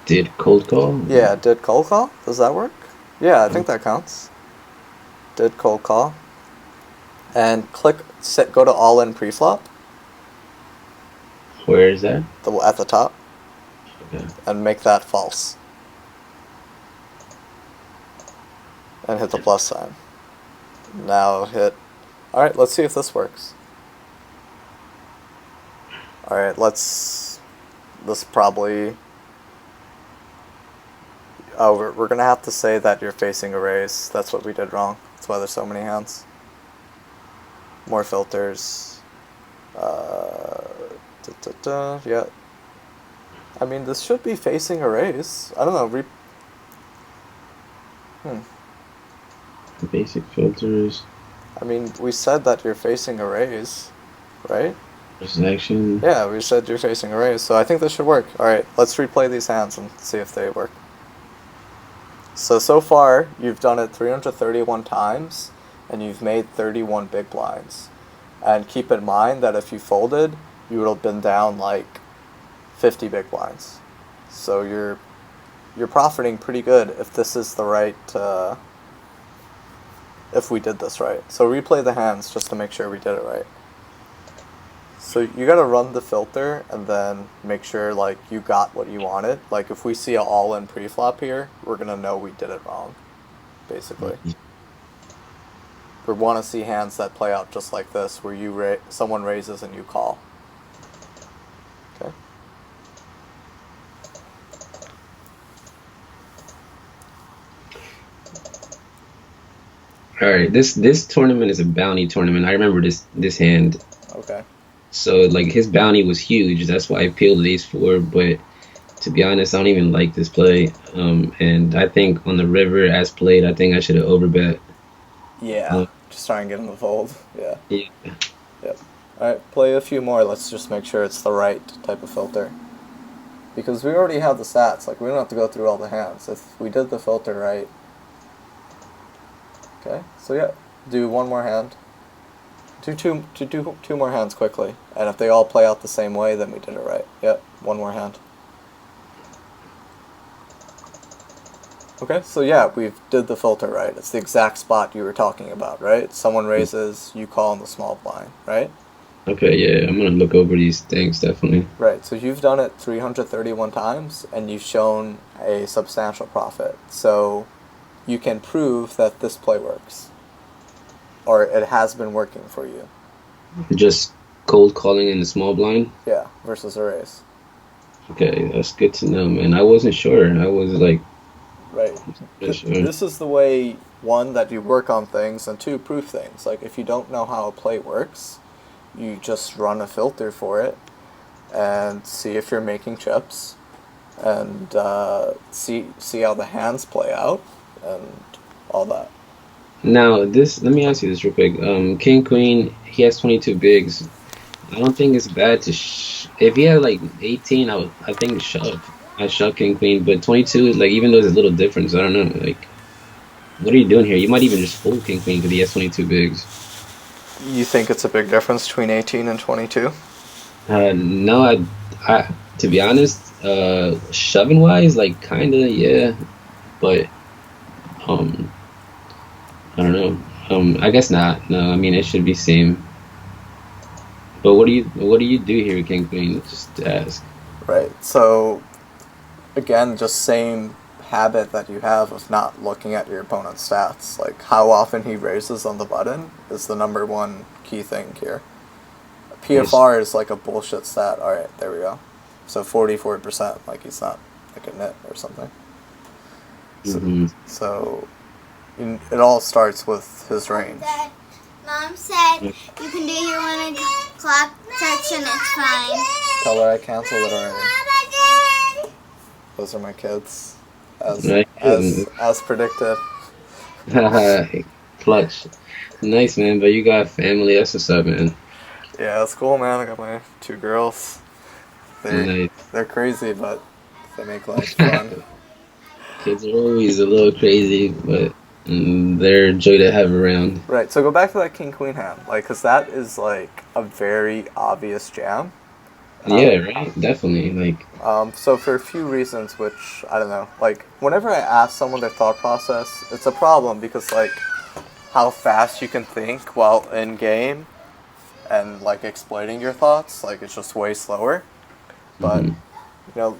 Did cold call? Yeah, did cold call? Does that work? Yeah, I think that counts. Did cold call. And go to all in pre-flop. Where is that? At the top. Okay. And make that false. And hit the plus sign. Now hit... Alright, let's see if this works. Alright, let's... This probably... Oh, we're going to have to say that you're facing a raise. That's what we did wrong. That's why there's so many hands. More filters. Yeah. I mean, this should be facing a raise. I don't know. Basic filters. I mean, we said that you're facing a raise, right? Action. Yeah, we said you're facing a raise, so I think this should work. Alright, let's replay these hands and see if they work. So far, you've done it 331 times, and you've made 31 big blinds. And keep in mind that if you folded, you would have been down like 50 big blinds. So you're profiting pretty good if this is the right, if we did this right. So replay the hands just to make sure we did it right. So you gotta run the filter and then make sure like you got what you wanted. Like if we see an all-in pre-flop here, we're gonna know we did it wrong, basically. We want to see hands that play out just like this, where someone raises and you call. Okay. All right, this tournament is a bounty tournament. I remember this hand. Okay. So like his bounty was huge. That's why I peeled ace four. But to be honest, I don't even like this play. And I think on the river as played, I think I should have overbet. Yeah. Just try and get him to fold. Yeah. Yeah. Yep. All right. Play a few more. Let's just make sure it's the right type of filter. because we already have the stats. Like, we don't have to go through all the hands. If we did the filter right. Okay, so yeah, do one more hand. Do two more hands quickly. And if they all play out the same way, then we did it right. Yep, one more hand. Okay, so yeah, we did the filter right. It's the exact spot you were talking about, right? Someone raises, you call in the small blind, right? Okay, yeah, I'm gonna look over these things definitely. Right, so you've done it 331 times, and you've shown a substantial profit. So you can prove that this play works. Or it has been working for you. Just cold calling in the small blind. Yeah, versus a raise. Okay, that's good to know, man. I wasn't sure. I was like, Right. not sure. This is the way, one, that you work on things, and two, prove things. Like, if you don't know how a play works, you just run a filter for it and see if you're making chips and see how the hands play out and all that. Now, this. Let me ask you this real quick. King Queen, he has 22 bigs. I don't think it's bad to if he had like 18, I think shove. I shove King Queen, but 22, like even though there's a little difference, I don't know. Like, what are you doing here? You might even just fold King Queen because he has 22 bigs. You think it's a big difference between 18 and 22? No, to be honest, shoving wise, like kinda, yeah, but um, I don't know. I guess not. No, I mean it should be same. But what do you do here, King Queen? Just to ask. Right. So, again, just same habit that you have of not looking at your opponent's stats. Like, how often he raises on the button is the number one key thing here. PFR is like a bullshit stat. Alright, there we go. So 44%, like he's not like a nit or something. So, Hmm. so it all starts with his range. Dad, Mom said you can do your 1 o'clock section, it's fine. Tell her I canceled it already. Those are my kids. Nice, As predicted. clutch. Nice, man. But you got family. That's what's up, man. Yeah, it's cool, man. I got my two girls. Nice. They're crazy, but they make life fun. Kids are always a little crazy, but they're a joy to have around. Right, so go back to that king queen hand, like, because that is like a very obvious jam. Yeah, right. Definitely. Like, So for a few reasons, which I don't know, like whenever I ask someone their thought process, it's a problem because like how fast you can think while in game and like exploiting your thoughts, like it's just way slower. But mhm. you know,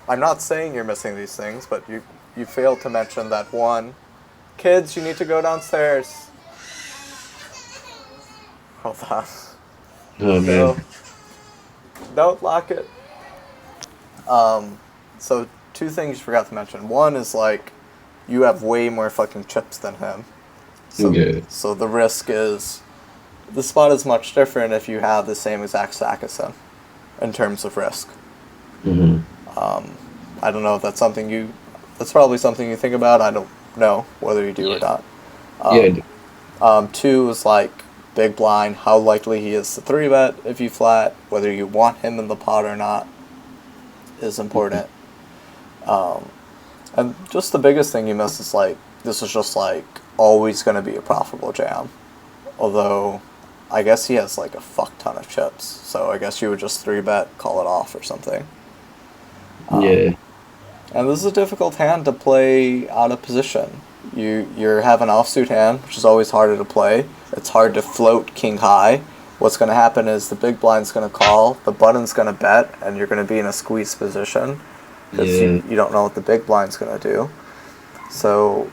I'm not saying you're missing these things, but you failed to mention that one, kids, you need to go downstairs. Hold on. Oh man. No, don't lock it. So two things you forgot to mention. One is like you have way more fucking chips than him. So Yeah. so the risk is the spot is much different if you have the same exact stack as him in terms of risk. Hmm. I don't know if that's something that's probably something you think about. I don't know whether you do or not. Yeah. Two is like big blind, how likely he is to 3-bet if you flat, whether you want him in the pot or not is important. And just the biggest thing you miss is like, this is just like always going to be a profitable jam. Although, I guess he has like a fuck ton of chips, so I guess you would just 3-bet, call it off or something. Yeah. And this is a difficult hand to play out of position. You have an offsuit hand, which is always harder to play. It's hard to float king high. What's going to happen is the big blind's going to call, the button's going to bet, and you're going to be in a squeeze position because Yeah. you don't know what the big blind's going to do. So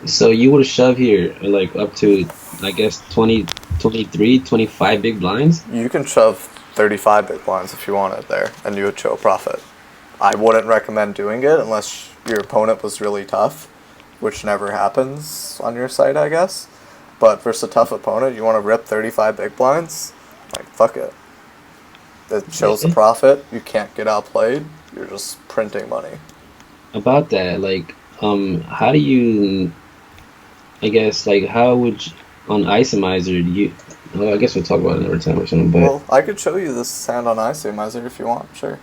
So you would have shoved here, like up to, I guess, 20, 23, 25 big blinds? you can shove 35 big blinds if you want it there, and you would show profit. I wouldn't recommend doing it unless your opponent was really tough, which never happens on your site, I guess. But versus a tough opponent, you want to rip 35 big blinds? Like, fuck it. It shows the Yeah. profit. You can't get outplayed. You're just printing money. About that, like, how do you, I guess, like, how would you, on Isomizer, do you, well, I guess we'll talk about it another time or something, but Well, I could show you this hand on Isomizer if you want, sure.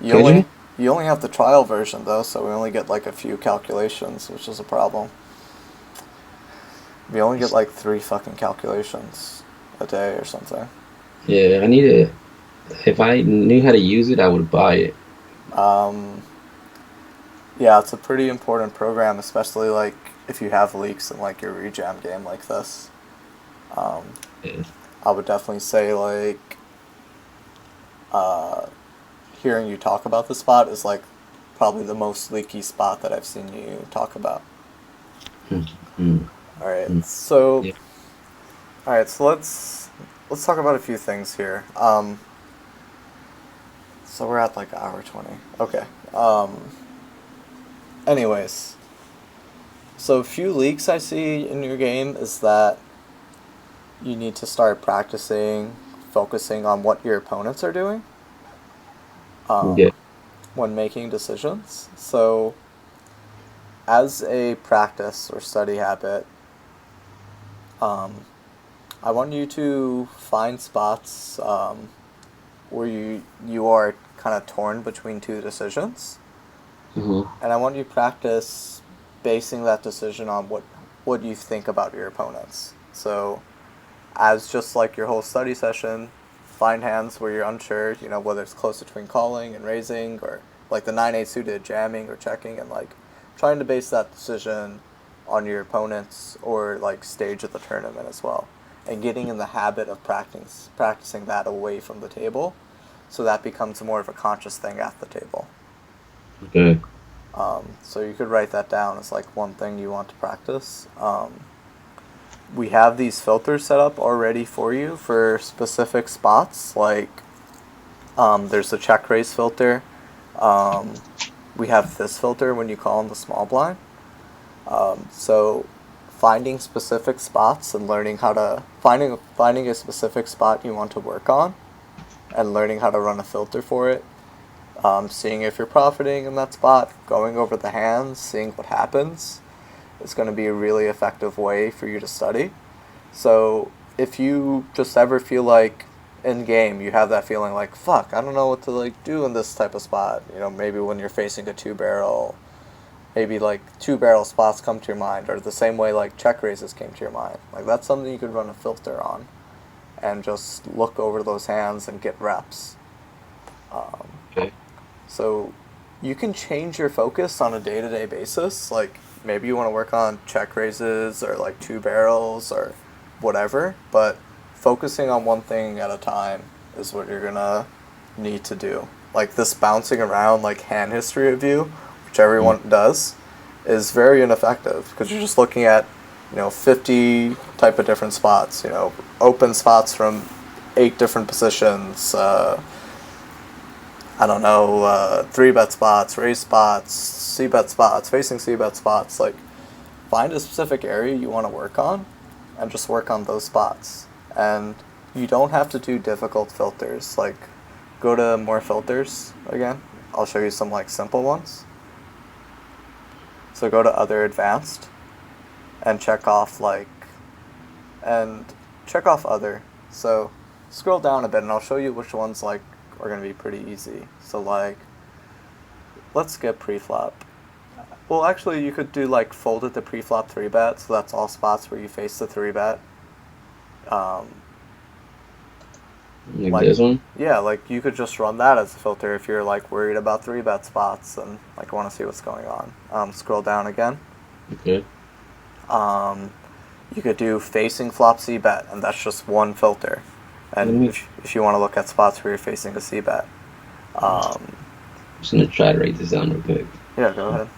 You Could only you? you only have the trial version though, so we only get like a few calculations, which is a problem. We only get like 3 fucking calculations a day or something. Yeah, I need to. If I knew how to use it, I would buy it. Um, yeah, it's a pretty important program, especially like if you have leaks in like your rejam game like this. Um, Yeah. I would definitely say like uh, hearing you talk about the spot is like probably the most leaky spot that I've seen you talk about. Mm, mm, All right, mm. so Yeah. let's talk about a few things here. So we're at like hour 20. Okay. Anyways, so a few leaks I see in your game is that you need to start practicing focusing on what your opponents are doing Yeah. um, when making decisions. So, as a practice or study habit, um, I want you to find spots where you are kind of torn between two decisions, Hmm. and I want you to practice basing that decision on what you think about your opponents. So, as just like your whole study session, find hands where you're unsure, whether it's close between calling and raising, or like the 9-8 suited jamming or checking, and like trying to base that decision on your opponents or like stage of the tournament as well. And getting in the habit of practicing that away from the table, so that becomes more of a conscious thing at the table. Okay. So you could write that down as like one thing you want to practice. We have these filters set up already for you for specific spots. Like there's the check raise filter. Um, we have this filter when you call in the small blind. So finding specific spots and learning how to finding a specific spot you want to work on and learning how to run a filter for it. Seeing if you're profiting in that spot, going over the hands, seeing what happens is going to be a really effective way for you to study. So if you just ever feel like in game you have that feeling like fuck, I don't know what to like do in this type of spot. Maybe when you're facing a 2 barrel, maybe like 2 barrel spots come to your mind, or the same way like check raises came to your mind. Like that's something you could run a filter on, and just look over those hands and get reps. Um, Okay. so you can change your focus on a day-to-day basis. Like maybe you want to work on check raises or like 2 barrels or whatever, but focusing on one thing at a time is what you're gonna need to do. Like this bouncing around like hand history review, which Mm. everyone does, is very ineffective because you're just looking at 50 type of different spots, open spots from 8 different positions, I don't know, 3 bet spots, raise spots, c-bet spots, facing c-bet spots. Like, find a specific area you want to work on and just work on those spots. And you don't have to do difficult filters. Like, go to more filters again. I'll show you some, like, simple ones. So go to other advanced and and check off other. So scroll down a bit and I'll show you which ones, like, are going to be pretty easy. So, like, let's skip pre-flop. Well, actually, you could do, like, folded to pre-flop 3-bet, so that's all spots where you face the 3-bet. Like Like, this one? yeah, like, you could just run that as a filter if you're, like, worried about 3-bet spots and, like, want to see what's going on. Scroll down again. Okay. Um, you could do facing flop c-bet, and that's just one filter. Let And me. if you want to look at spots where you're facing a c-bet. Um, Just gonna try to write this down real quick. yeah, go ahead.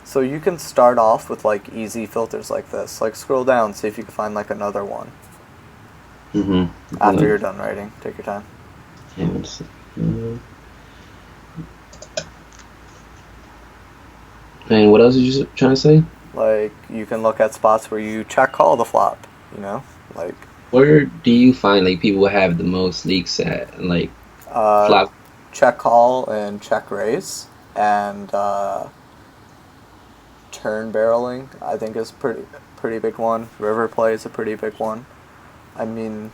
So you can start off with like easy filters like this. Like scroll down, see if you can find like another one after you're done writing. Take your time. Yeah, one sec. And what else did you trying to say? Like you can look at spots where you check call the flop. Like Where do you find like people have the most leaks at like uh, flop? check call and check raise, and turn barreling. I think is pretty big one. River play is a pretty big one. I mean,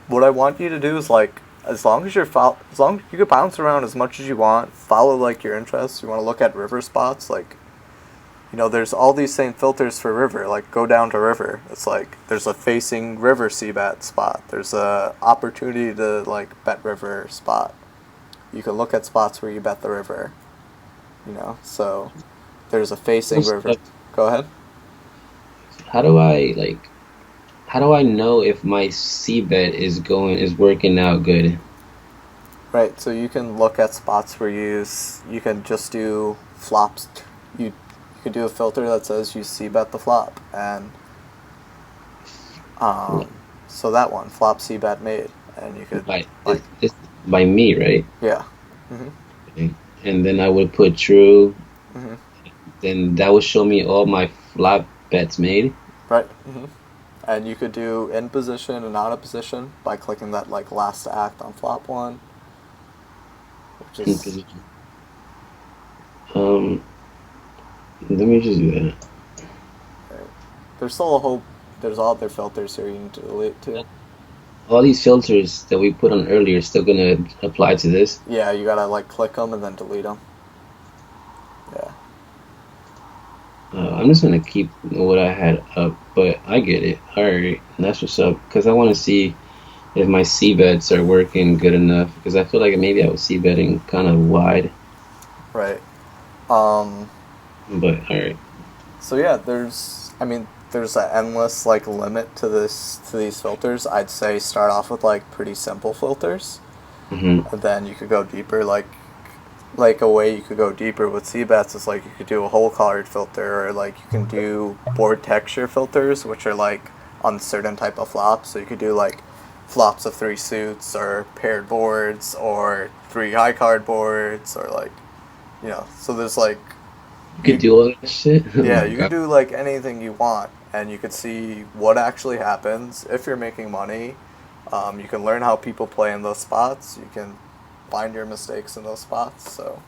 what I want you to do is like as long as as long you could bounce around as much as you want, follow like your interests. You want to look at river spots, like there's all these same filters for river. Like go down to river. It's like there's a facing river c-bet spot. There's a opportunity to like bet river spot. You can look at spots where you bet the river. So there's a facing river. Go ahead. How do I like? How do I know if my C bet is working out good? Right. So you can look at spots where you can just do flops. You could do a filter that says you c bet the flop, and so that one flop c bet made, and you could By this by me, right? yeah. Mhm. Okay. And then I would put true. Mhm. Then that would show me all my flop bets made. Right. Mhm. And you could do in position and out of position by clicking that like last act on flop one, which In is position. Um, Let me just do that. right. There's still a whole there's all other filters here you need to delete too. All these filters that we put on earlier still gonna apply to this. Yeah, you gotta like click them and then delete them. Yeah. I'm just gonna keep what I had up, but I get it. All right, that's what's up. Because I want to see if my C bets are working good enough. Because I feel like maybe I was C betting kind of wide. Right. Um. But all right. So yeah, there's an endless like limit to these filters. I'd say start off with like pretty simple filters, Mm-hmm. and then you could go deeper. Like a way you could go deeper with C bets is like you could do a whole card filter, or like you can do board texture filters, which are like on certain type of flops. So you could do like flops of 3 suits, or paired boards, or 3 high card boards, or like So there's like You could do all that shit. Oh yeah, my you can god. do like anything you want, and you can see what actually happens if you're making money. You can learn how people play in those spots. You can find your mistakes in those spots. So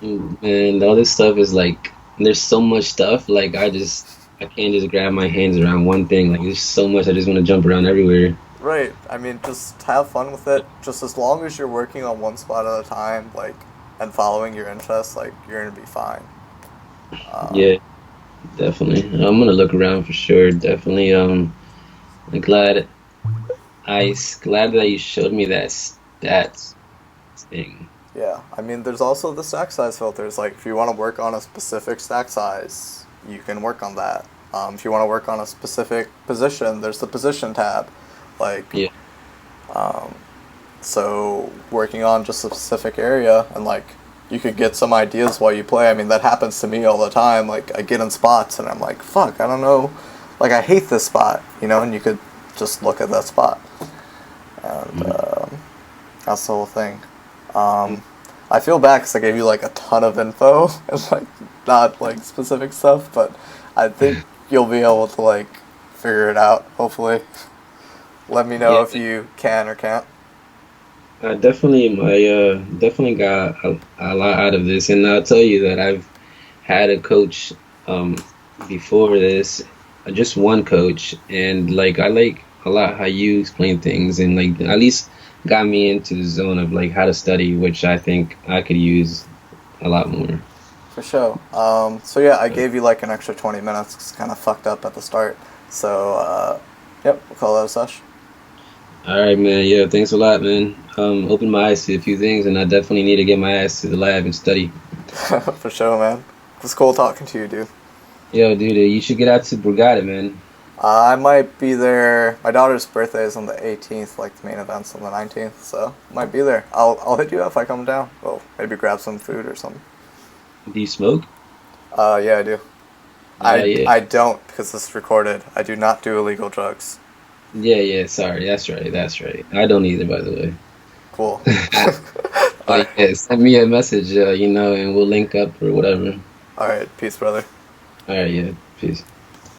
And all this stuff is like there's so much stuff. Like I can't just grab my hands around one thing. Like there's so much. I just want to jump around everywhere. right, just have fun with it. Just as long as you're working on one spot at a time, like and following your interests, like you're gonna be fine. Um, Yeah, definitely. I'm gonna look around for sure. Definitely. I'm glad that you showed me that stats thing. yeah, there's also the stack size filters. Like if you want to work on a specific stack size, you can work on that. If you want to work on a specific position, there's the position tab. Like, Yeah. um, so working on just a specific area, and like you could get some ideas while you play. That happens to me all the time. Like I get in spots and I'm like, fuck, I don't know. Like I hate this spot, and you could just look at that spot, and Mhm. that's the whole thing. I feel bad because I gave you like a ton of info and like not like specific stuff, but I think you'll be able to like figure it out. Hopefully, let me know Yeah. if you can or can't. Definitely got a lot out of this, and I'll tell you that I've had a coach um before this, just one coach, and like I like a lot how you explain things, and like at least got me into the zone of like how to study, which I think I could use a lot more. For sure. So yeah, I gave you like an extra 20 minutes. It's kind of fucked up at the start. So yep, we'll call that a sesh. All right, man. Yeah, thanks a lot, man. Opened my eyes to a few things, and I definitely need to get my ass to the lab and study. For sure, man. It was cool talking to you, dude. Yo, dude, you should get out to Brigada, man. I might be there. My daughter's birthday is on the 18th, like the main event's on the 19th, so might be there. I'll hit you up if I come down. Well, maybe grab some food or something. Do you smoke? Yeah, I do. Yeah. I don't, because this is recorded. I do not do illegal drugs. Yeah, sorry. That's right. That's right. I don't either, by the way. Cool. Like, yeah, send me a message, and we'll link up or whatever. Alright, peace, brother. All right, yeah. Peace.